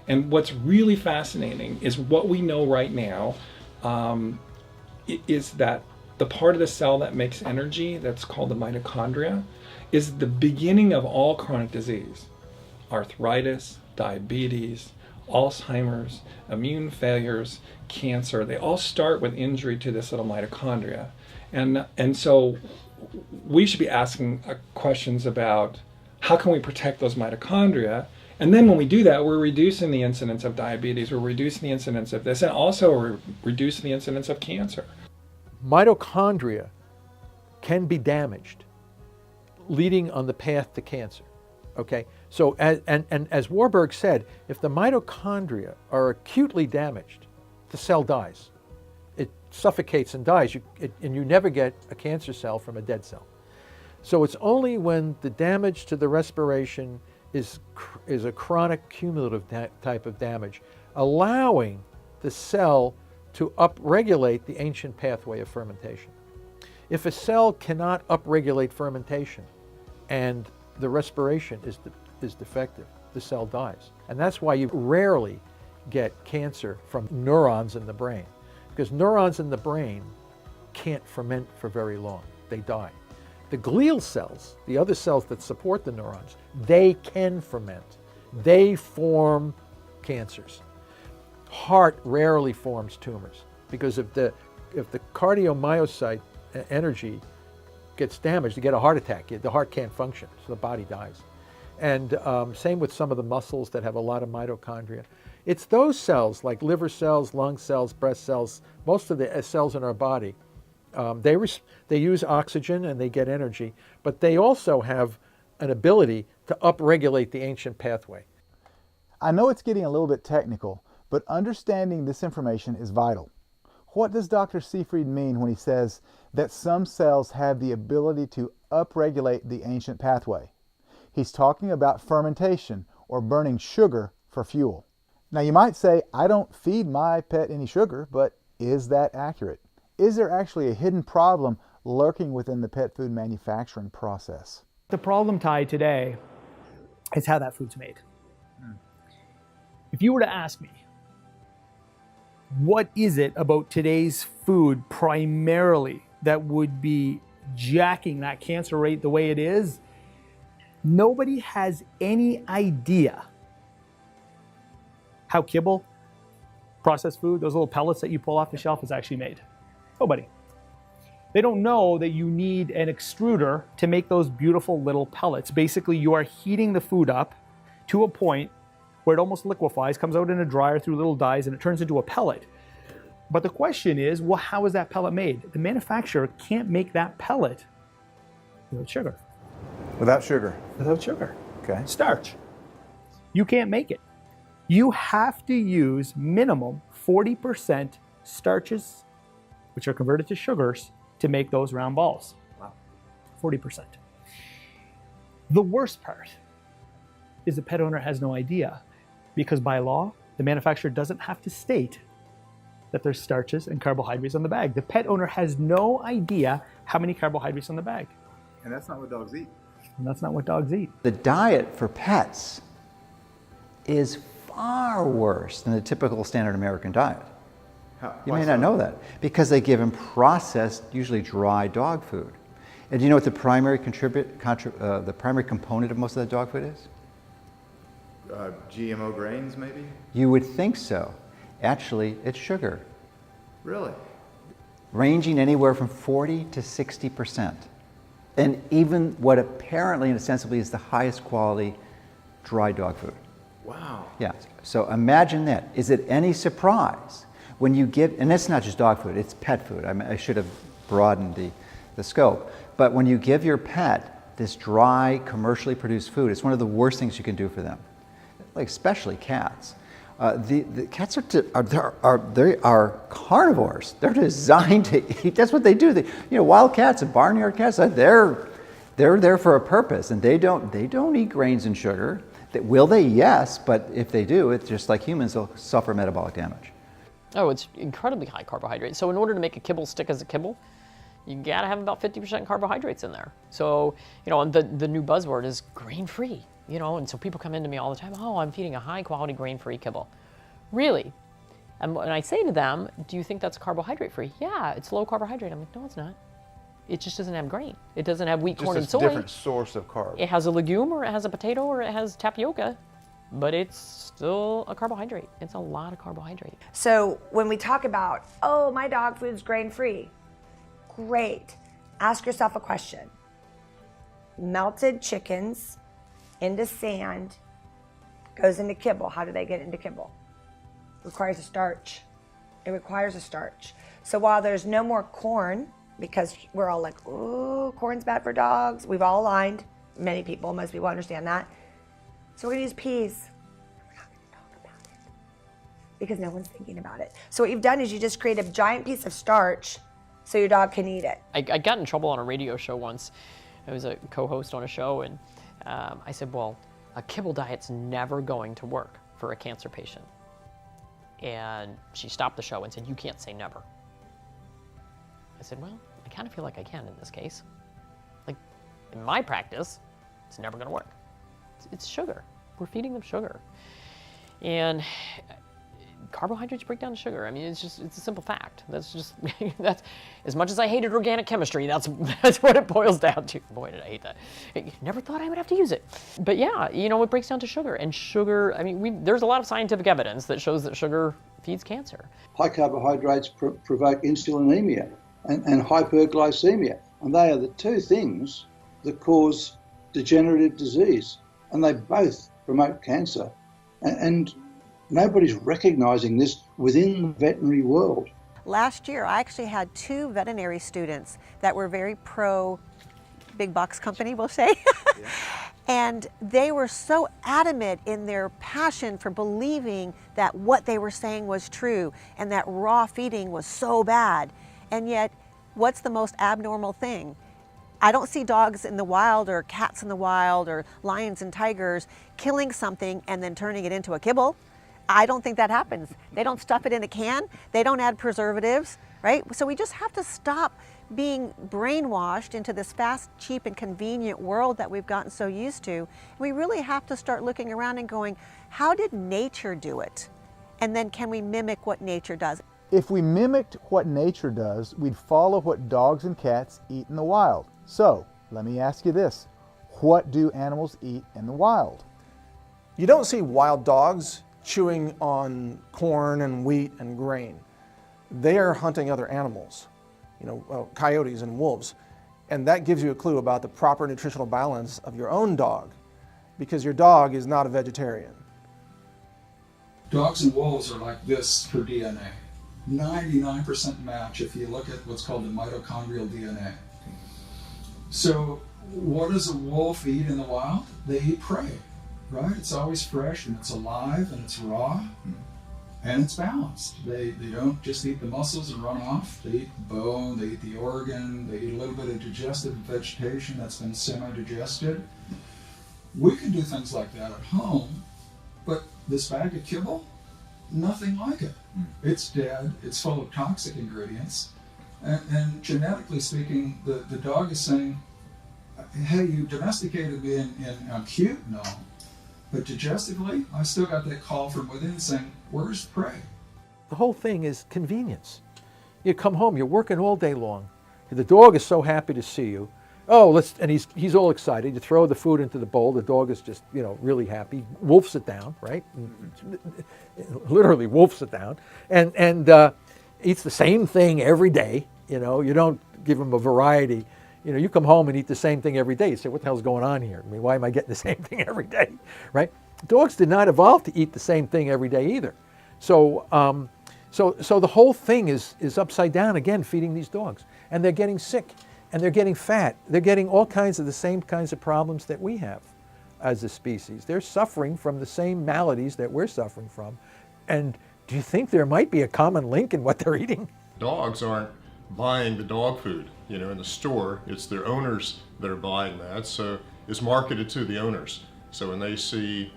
And what's really fascinating is what we know right now is that the part of the cell that makes energy, that's called the mitochondria, is the beginning of all chronic disease. Arthritis, diabetes, Alzheimer's, immune failures, cancer, they all start with injury to this little mitochondria. And so we should be asking questions about how can we protect those mitochondria? And then when we do that, we're reducing the incidence of diabetes, we're reducing the incidence of this, and also we're reducing the incidence of cancer. Mitochondria can be damaged, leading on the path to cancer. Okay, so as Warburg said, if the mitochondria are acutely damaged, the cell dies. It suffocates and dies, and you never get a cancer cell from a dead cell. So it's only when the damage to the respiration is a chronic cumulative type of damage, allowing the cell to upregulate the ancient pathway of fermentation. If a cell cannot upregulate fermentation and the respiration is defective, the cell dies. And that's why you rarely get cancer from neurons in the brain, because neurons in the brain can't ferment for very long. They die. The glial cells, the other cells that support the neurons, they can ferment. They form cancers. Heart rarely forms tumors, because if the cardiomyocyte energy gets damaged, you get a heart attack. The heart can't function, so the body dies. And same with some of the muscles that have a lot of mitochondria. It's those cells, like liver cells, lung cells, breast cells, most of the cells in our body, they use oxygen and they get energy, but they also have an ability to upregulate the ancient pathway. I know it's getting a little bit technical, but understanding this information is vital. What does Dr. Seyfried mean when he says that some cells have the ability to upregulate the ancient pathway? He's talking about fermentation, or burning sugar for fuel. Now you might say, I don't feed my pet any sugar, but is that accurate? Is there actually a hidden problem lurking within the pet food manufacturing process? The problem, Ty, today is how that food's made. If you were to ask me, what is it about today's food primarily that would be jacking that cancer rate the way it is? Nobody has any idea how kibble, processed food, those little pellets that you pull off the shelf, is actually made. Nobody. They don't know that you need an extruder to make those beautiful little pellets. Basically, you are heating the food up to a point where it almost liquefies, comes out in a dryer through little dyes, and it turns into a pellet. But the question is, well, how is that pellet made? The manufacturer can't make that pellet without sugar. Without sugar? Without sugar. Okay. Starch. You can't make it. You have to use minimum 40% starches, which are converted to sugars, to make those round balls. Wow. 40%. The worst part is the pet owner has no idea, because by law, the manufacturer doesn't have to state that there's starches and carbohydrates on the bag. The pet owner has no idea how many carbohydrates on the bag. And that's not what dogs eat. And that's not what dogs eat. The diet for pets is far worse than the typical standard American diet. You may not know that, because they give them processed, usually dry dog food. And do you know what the primary the primary component of most of that dog food is? GMO grains, maybe? You would think so. Actually, it's sugar. Really? Ranging anywhere from 40 to 60%. And even what apparently and ostensibly is the highest quality dry dog food. Wow. Yeah, so imagine that. Is it any surprise when you give, and it's not just dog food, it's pet food. I should have broadened the scope. But when you give your pet this dry, commercially produced food, it's one of the worst things you can do for them, like especially cats. The cats they are carnivores. They're designed to eat. That's what they do. Wild cats and barnyard cats, they're there for a purpose, and they don't eat grains and sugar. Will they? Yes, but if they do, it's just like humans, they'll suffer metabolic damage. Oh, it's incredibly high carbohydrate. So in order to make a kibble stick as a kibble, you gotta have about 50% carbohydrates in there. So, and the new buzzword is grain-free, and so people come into me all the time, oh, I'm feeding a high-quality grain-free kibble. Really? And when I say to them, do you think that's carbohydrate-free? Yeah, it's low carbohydrate. I'm like, no, it's not. It just doesn't have grain. It doesn't have wheat, corn, and soy. Just a different source of carbs. It has a legume, or it has a potato, or it has tapioca, but it's still a carbohydrate. It's a lot of carbohydrate. So when we talk about, oh, my dog food's grain-free, great. Ask yourself a question. Melted chickens into sand goes into kibble. How do they get into kibble? It requires a starch. It requires a starch. So while there's no more corn, because we're all like, ooh, corn's bad for dogs. We've all aligned. Many people, most people understand that. So we're gonna use peas. We're not gonna talk about it because no one's thinking about it. So what you've done is you just create a giant piece of starch so your dog can eat it. I got in trouble on a radio show once. I was a co-host on a show, and I said, well, a kibble diet's never going to work for a cancer patient. And she stopped the show and said, you can't say never. I said, well, I kind of feel like I can in this case. Like, in my practice, it's never gonna work. It's sugar. We're feeding them sugar. And carbohydrates break down to sugar. I mean, it's a simple fact. That's as much as I hated organic chemistry, that's what it boils down to. Boy, did I hate that. I never thought I would have to use it. But yeah, it breaks down to sugar. And sugar, I mean, there's a lot of scientific evidence that shows that sugar feeds cancer. High carbohydrates provoke insulinemia and hyperglycemia. And they are the two things that cause degenerative disease. And they both promote cancer. And nobody's recognizing this within the veterinary world. Last year, I actually had 2 veterinary students that were very pro big box company, we'll say. Yeah. And they were so adamant in their passion for believing that what they were saying was true and that raw feeding was so bad. And yet, what's the most abnormal thing? I don't see dogs in the wild or cats in the wild or lions and tigers killing something and then turning it into a kibble. I don't think that happens. They don't stuff it in a can. They don't add preservatives, right? So we just have to stop being brainwashed into this fast, cheap, and convenient world that we've gotten so used to. We really have to start looking around and going, how did nature do it? And then can we mimic what nature does? If we mimicked what nature does, we'd follow what dogs and cats eat in the wild. So, let me ask you this. What do animals eat in the wild? You don't see wild dogs chewing on corn and wheat and grain. They are hunting other animals, coyotes and wolves. And that gives you a clue about the proper nutritional balance of your own dog, because your dog is not a vegetarian. Dogs and wolves are like this for DNA. 99% match if you look at what's called the mitochondrial DNA. So what does a wolf eat in the wild? They eat prey, right? It's always fresh and it's alive and it's raw and it's balanced. They don't just eat the muscles and run off. They eat the bone, they eat the organ, they eat a little bit of digested vegetation that's been semi-digested. We can do things like that at home, but this bag of kibble, nothing like it. It's dead, it's full of toxic ingredients, and genetically speaking, the dog is saying, hey, you domesticated me and I'm cute and all, but digestively, I still got that call from within saying, where's prey? The whole thing is convenience. You come home, you're working all day long, the dog is so happy to see you. Oh, and he's all excited. You throw the food into the bowl. The dog is just, really happy. Wolfs it down, right? Literally wolfs it down, and eats the same thing every day. You don't give him a variety. You come home and eat the same thing every day. You say, what the hell's going on here? I mean, why am I getting the same thing every day, right? Dogs did not evolve to eat the same thing every day either. So the whole thing is upside down again, feeding these dogs, and they're getting sick. And they're getting fat. They're getting all kinds of the same kinds of problems that we have as a species. They're suffering from the same maladies that we're suffering from. And do you think there might be a common link in what they're eating? Dogs aren't buying the dog food, in the store. It's their owners that are buying that. So it's marketed to the owners. So when they see,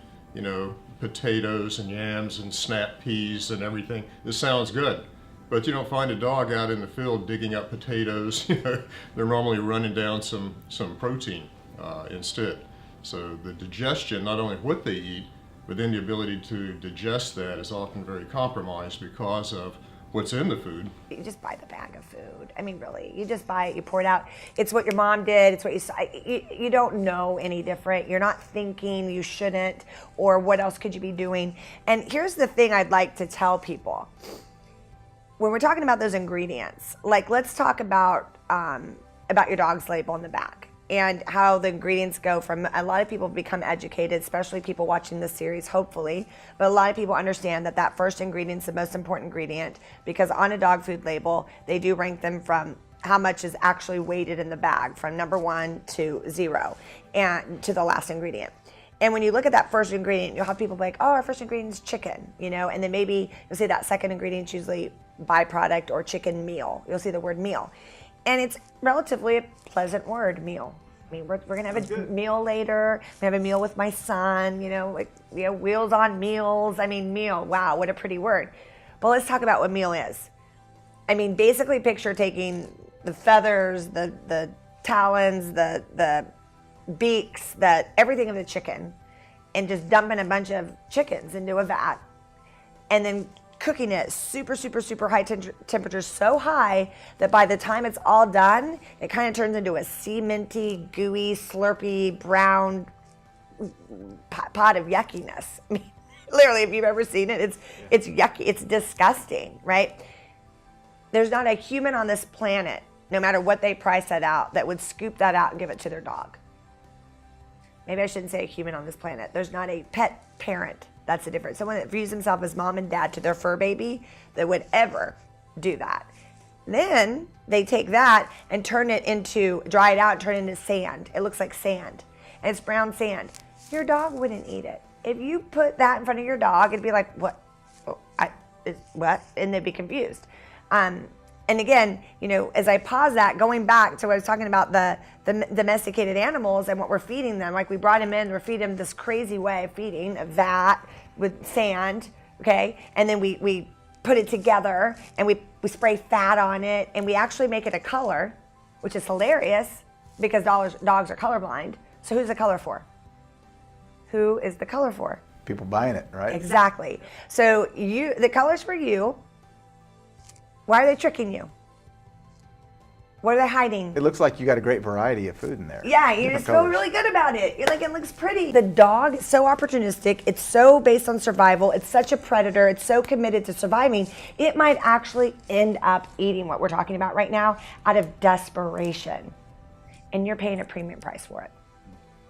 potatoes and yams and snap peas and everything, this sounds good. But you don't find a dog out in the field digging up potatoes. They're normally running down some protein instead. So the digestion, not only what they eat, but then the ability to digest that is often very compromised because of what's in the food. You just buy the bag of food. I mean, really, you just buy it, you pour it out. It's what your mom did. It's what you don't know any different. You're not thinking you shouldn't, or what else could you be doing? And here's the thing I'd like to tell people. When we're talking about those ingredients, let's talk about your dog's label on the back and how the ingredients go from, a lot of people become educated, especially people watching this series, hopefully, but a lot of people understand that first ingredient is the most important ingredient, because on a dog food label, they do rank them from how much is actually weighted in the bag, from number 1 to 0, and to the last ingredient. And when you look at that first ingredient, you'll have people be like, oh, our first ingredient is chicken, and then maybe you'll say that second ingredient is usually byproduct or chicken meal. You'll see the word meal. And it's relatively a pleasant word, meal. I mean, we're going to have a meal later. We have a meal with my son, wheels on meals. I mean, meal, wow, what a pretty word. But let's talk about what meal is. I mean, basically picture taking the feathers, the talons, the beaks, everything of the chicken, and just dumping a bunch of chickens into a vat, and then cooking it super, super, super high temperature, so high that by the time it's all done, it kind of turns into a cementy, gooey, slurpy, brown pot of yuckiness. I mean, literally, if you've ever seen it, it's yucky, it's disgusting, right? There's not a human on this planet, no matter what they price it out, that would scoop that out and give it to their dog. Maybe I shouldn't say a human on this planet. There's not a pet parent. That's the difference. Someone that views himself as mom and dad to their fur baby that would ever do that. Then they take that and dry it out and turn it into sand. It looks like sand. And it's brown sand. Your dog wouldn't eat it. If you put that in front of your dog, it'd be like, what? Oh, what? And they'd be confused. And again, as I pause that, going back to what I was talking about, the domesticated animals and what we're feeding them, like we brought them in, we're feeding them this crazy way of feeding, a vat with sand, okay? And then we put it together and we spray fat on it, and we actually make it a color, which is hilarious because dogs are colorblind. So who's the color for? Who is the color for? people buying it, right? Exactly. So the colors for you, why are they tricking you? What are they hiding? It looks like you got a great variety of food in there. Yeah, you Different just feel colors. really good about it. You're like, it looks pretty. The dog is so opportunistic. It's so based on survival. It's such a predator. It's so committed to surviving. It might actually end up eating what we're talking about right now out of desperation. And you're paying a premium price for it.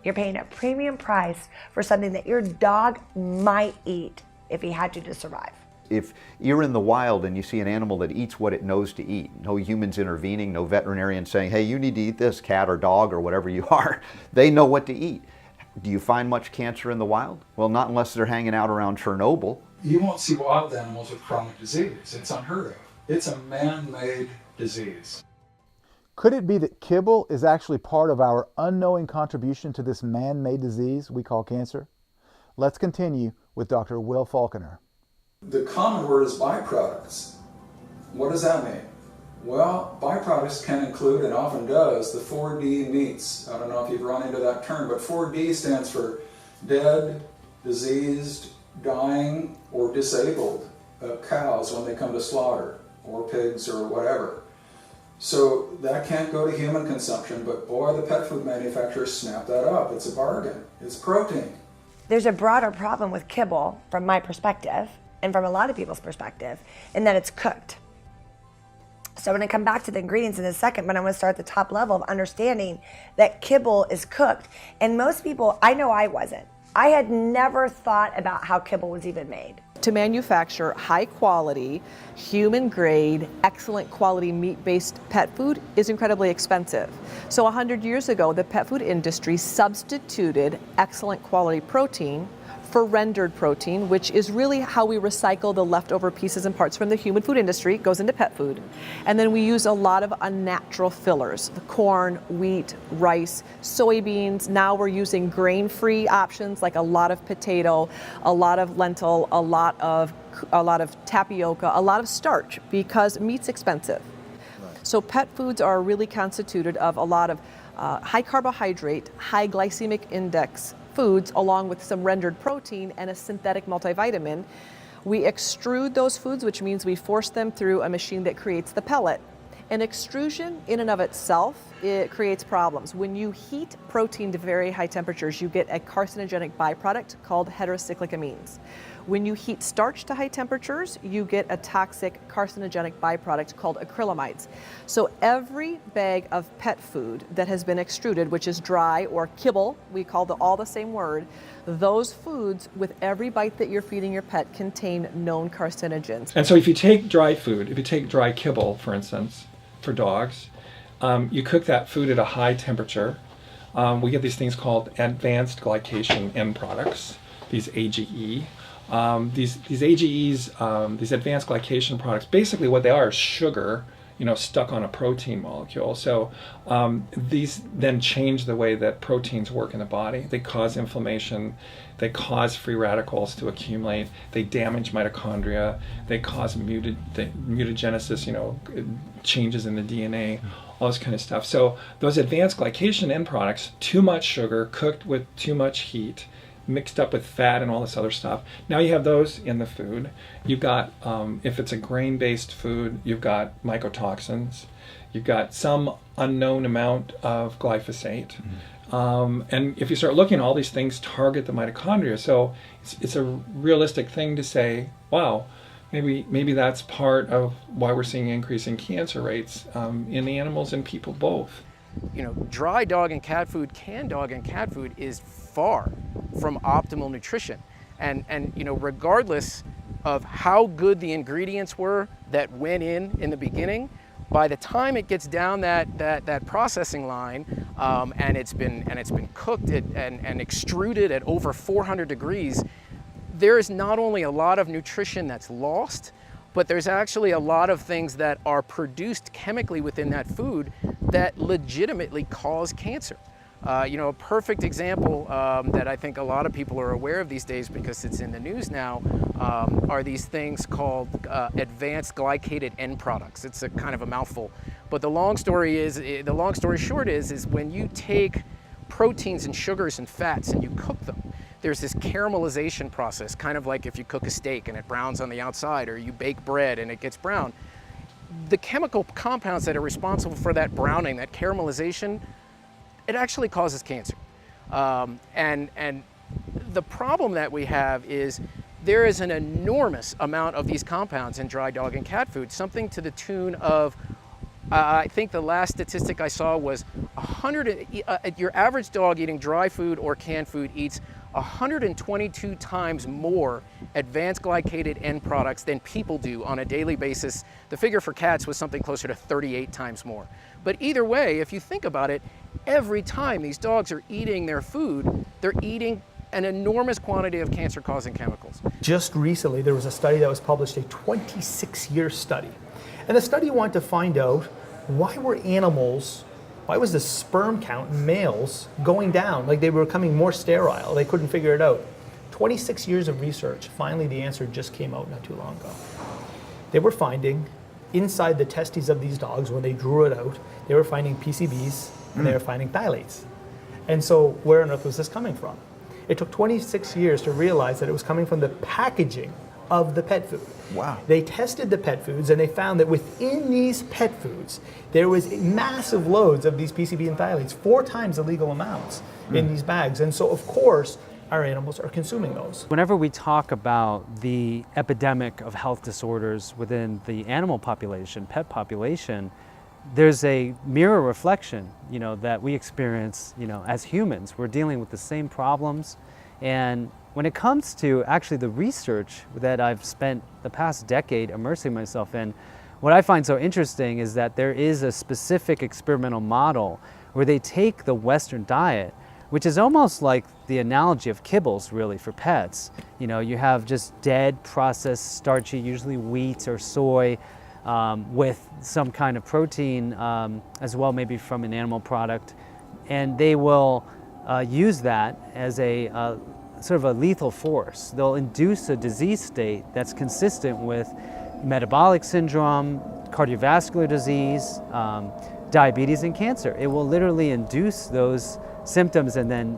You're paying a premium price for something that your dog might eat if he had to survive. If you're in the wild and you see an animal that eats what it knows to eat, no humans intervening, no veterinarian saying, hey, you need to eat this, cat or dog or whatever you are, they know what to eat. Do you find much cancer in the wild? Well, not unless they're hanging out around Chernobyl. You won't see wild animals with chronic disease. It's unheard of. It's a man-made disease. Could it be that kibble is actually part of our unknowing contribution to this man-made disease we call cancer? Let's continue with Dr. Will Falconer. The common word is byproducts. What does that mean? Well, byproducts can include, and often does, the 4D meats. I don't know if you've run into that term, but 4D stands for dead, diseased, dying, or disabled cows when they come to slaughter, or pigs, or whatever. So that can't go to human consumption, but boy, the pet food manufacturers snap that up. It's a bargain. It's protein. There's a broader problem with kibble, from my perspective, and from a lot of people's perspective, in that it's cooked. So I'm going to come back to the ingredients in a second, but I'm going to start at the top level of understanding that kibble is cooked. And most people, I know I wasn't. I had never thought about how kibble was even made. To manufacture high quality, human grade, excellent quality meat-based pet food is incredibly expensive. So 100 years ago, the pet food industry substituted excellent quality protein for rendered protein, which is really how we recycle the leftover pieces and parts from the human food industry. It goes into pet food. And then we use a lot of unnatural fillers, the corn, wheat, rice, soybeans. Now we're using grain-free options like a lot of potato, a lot of lentil, a lot of tapioca, a lot of starch, because meat's expensive. So pet foods are really constituted of a lot of high carbohydrate, high glycemic index foods, along with some rendered protein and a synthetic multivitamin. We extrude those foods, which means we force them through a machine that creates the pellet. And extrusion in and of itself, it creates problems. When you heat protein to very high temperatures, you get a carcinogenic byproduct called heterocyclic amines. When you heat starch to high temperatures, you get a toxic carcinogenic byproduct called acrylamides. So every bag of pet food that has been extruded, which is dry or kibble, we call all the same word, those foods with every bite that you're feeding your pet contain known carcinogens. And so if you take dry food, if you take dry kibble, for instance, for dogs, you cook that food at a high temperature. We get these things called advanced glycation end products, these AGE. These AGEs, these advanced glycation products, basically what they are is sugar, stuck on a protein molecule. So these then change the way that proteins work in the body. They cause inflammation. They cause free radicals to accumulate. They damage mitochondria. They cause mutagenesis, changes in the DNA, all this kind of stuff. So those advanced glycation end products, too much sugar, cooked with too much heat, mixed up with fat and all this other stuff. Now you have those in the food. You've got, if it's a grain-based food, you've got mycotoxins. You've got some unknown amount of glyphosate. And if you start looking, all these things target the mitochondria. So it's a realistic thing to say, wow, maybe that's part of why we're seeing increasing cancer rates in the animals and people both. Dry dog and cat food, canned dog and cat food is far from optimal nutrition. And regardless of how good the ingredients were that went in the beginning, by the time it gets down that processing line and it's been cooked and extruded at over 400 degrees, there is not only a lot of nutrition that's lost, but there's actually a lot of things that are produced chemically within that food that legitimately cause cancer. A perfect example that I think a lot of people are aware of these days because it's in the news now are these things called advanced glycated end products. It's a kind of a mouthful, but the long story short is when you take proteins and sugars and fats and you cook them, there's this caramelization process, kind of like if you cook a steak and it browns on the outside, or you bake bread and it gets brown. The chemical compounds that are responsible for that browning, that caramelization, it actually causes cancer. And the problem that we have is there is an enormous amount of these compounds in dry dog and cat food, something to the tune of, I think the last statistic I saw was your average dog eating dry food or canned food eats 122 times more advanced glycated end products than people do on a daily basis. The figure for cats was something closer to 38 times more. But either way, if you think about it, every time these dogs are eating their food, they're eating an enormous quantity of cancer-causing chemicals. Just recently, there was a study that was published, a 26-year study. And the study wanted to find out why was the sperm count in males going down? Like they were becoming more sterile. They couldn't figure it out. 26 years of research, finally the answer just came out not too long ago. They were finding inside the testes of these dogs, when they drew it out, they were finding PCBs and they were finding phthalates. And so where on earth was this coming from? It took 26 years to realize that it was coming from the packaging of the pet food. Wow. They tested the pet foods and they found that within these pet foods, there was massive loads of these PCB and phthalates, 4 times the legal amounts in these bags. And so of course, our animals are consuming those. Whenever we talk about the epidemic of health disorders within the animal population, pet population, there's a mirror reflection, that we experience, as humans. We're dealing with the same problems. And when it comes to actually the research that I've spent the past decade immersing myself in, what I find so interesting is that there is a specific experimental model where they take the Western diet, which is almost like the analogy of kibbles really for pets. You have just dead, processed, starchy, usually wheat or soy, with some kind of protein as well, maybe from an animal product. And they will use that as a sort of a lethal force. They'll induce a disease state that's consistent with metabolic syndrome, cardiovascular disease, diabetes, and cancer. It will literally induce those symptoms and then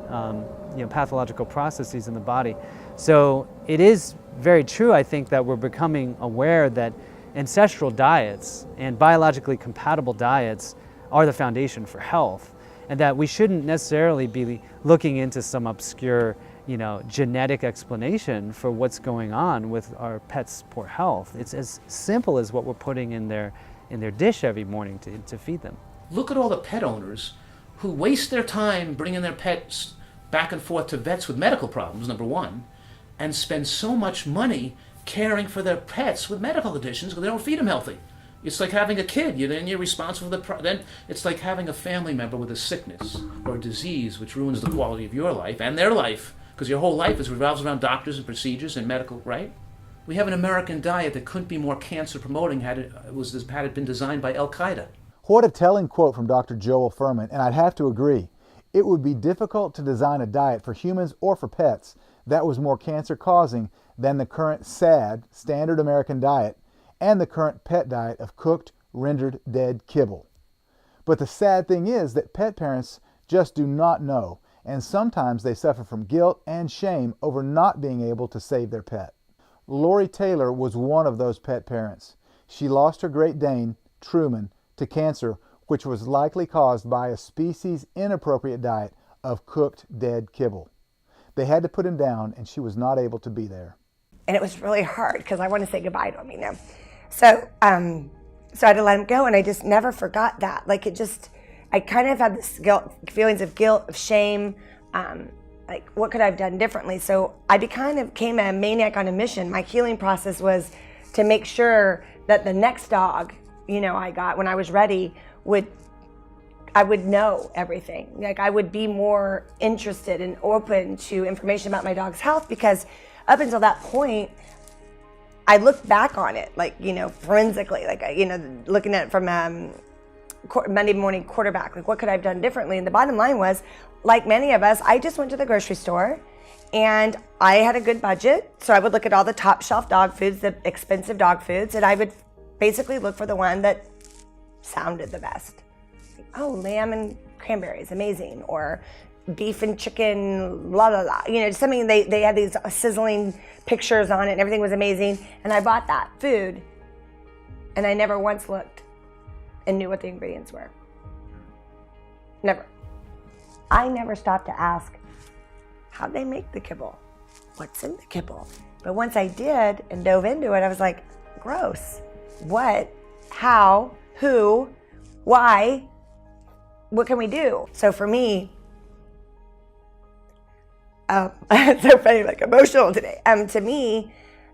pathological processes in the body. So it is very true, I think, that we're becoming aware that ancestral diets and biologically compatible diets are the foundation for health, and that we shouldn't necessarily be looking into some obscure genetic explanation for what's going on with our pets' poor health. It's as simple as what we're putting in their dish every morning to feed them. Look at all the pet owners who waste their time bringing their pets back and forth to vets with medical problems, number one, and spend so much money caring for their pets with medical conditions because they don't feed them healthy. It's like having a kid, then you're responsible for then it's like having a family member with a sickness or a disease which ruins the quality of your life and their life, because your whole life revolves around doctors and procedures and medical, right? We have an American diet that couldn't be more cancer promoting had it been designed by Al-Qaeda. What a telling quote from Dr. Joel Fuhrman, and I'd have to agree. It would be difficult to design a diet for humans or for pets that was more cancer-causing than the current SAD, standard American diet, and the current pet diet of cooked, rendered dead kibble. But the sad thing is that pet parents just do not know, and sometimes they suffer from guilt and shame over not being able to save their pet. Lori Taylor was one of those pet parents. She lost her Great Dane, Truman, to cancer, which was likely caused by a species inappropriate diet of cooked dead kibble. They had to put him down, and she was not able to be there. And it was really hard because I wanted to say goodbye to him, So I had to let him go, and I just never forgot that. I kind of had this feelings of guilt, of shame, like what could I have done differently? So I became a maniac on a mission. My healing process was to make sure that the next dog, I got when I was ready I would know everything. Like I would be more interested and open to information about my dog's health, because up until that point, I looked back on it, forensically, looking at it from Monday morning quarterback, what could I have done differently? And the bottom line was, like many of us, I just went to the grocery store and I had a good budget. So I would look at all the top shelf dog foods, the expensive dog foods, and I would basically look for the one that sounded the best. Oh, lamb and cranberries, amazing. Or beef and chicken, blah, blah, blah. You know, something they had these sizzling pictures on it and everything was amazing. And I bought that food and I never once looked and knew what the ingredients were. Never. I never stopped to ask, how'd they make the kibble? What's in the kibble? But once I did and dove into it, I was like, gross. What? How? Who? Why? What can we do? So for me, it's so funny, like emotional today. To me,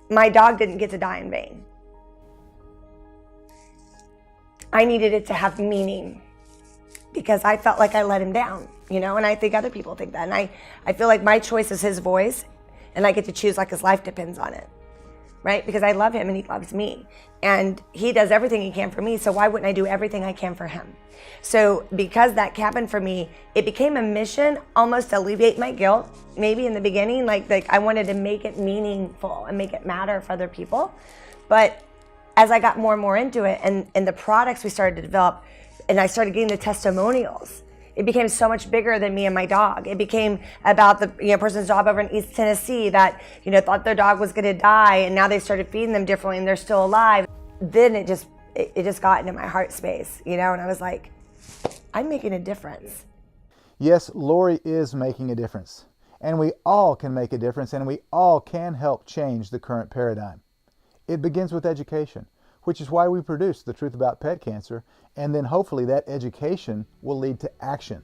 my dog didn't get to die in vain. I needed it to have meaning because I felt like I let him down, you know, and I think other people think that. And I feel like my choice is his voice and I get to choose like his life depends on it, right? Because I love him and he loves me and he does everything he can for me. So why wouldn't I do everything I can for him? So because that happened for me, it became a mission almost to alleviate my guilt. Maybe in the beginning, like I wanted to make it meaningful and make it matter for other people. But as I got more and more into it and the products we started to develop and I started getting the testimonials, it became so much bigger than me and my dog. It became about the person's dog over in East Tennessee that thought their dog was gonna die and now they started feeding them differently and they're still alive. Then it just got into my heart space, and I was like, I'm making a difference. Yes, Lori is making a difference. And we all can make a difference and we all can help change the current paradigm. It begins with education, which is why we produce The Truth About Pet Cancer, and then hopefully that education will lead to action.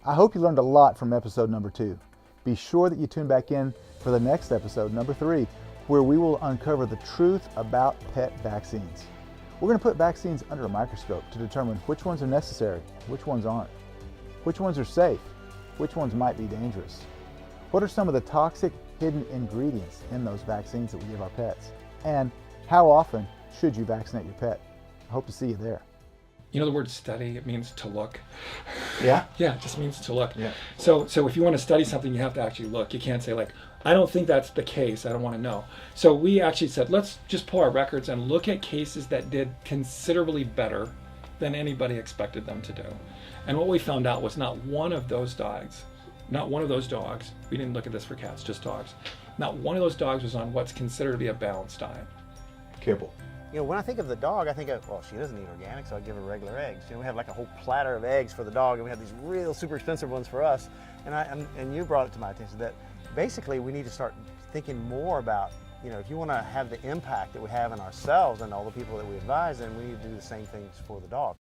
I hope you learned a lot from episode number 2. Be sure that you tune back in for the next episode, number 3, where we will uncover the truth about pet vaccines. We're going to put vaccines under a microscope to determine which ones are necessary, which ones aren't, which ones are safe, which ones might be dangerous. What are some of the toxic hidden ingredients in those vaccines that we give our pets? And how often should you vaccinate your pet? I hope to see you there. You know the word study, it means to look. Yeah? Yeah, it just means to look. Yeah. So if you want to study something, you have to actually look. You can't say like, I don't think that's the case, I don't want to know. So we actually said, let's just pull our records and look at cases that did considerably better than anybody expected them to do. And what we found out was not one of those dogs, we didn't look at this for cats, just dogs, not one of those dogs was on what's considered to be a balanced diet. Kibble. When I think of the dog, I think of, well, she doesn't eat organic, so I give her regular eggs. We have like a whole platter of eggs for the dog, and we have these real super expensive ones for us. And you brought it to my attention that basically we need to start thinking more about, if you want to have the impact that we have in ourselves and all the people that we advise, then we need to do the same things for the dog.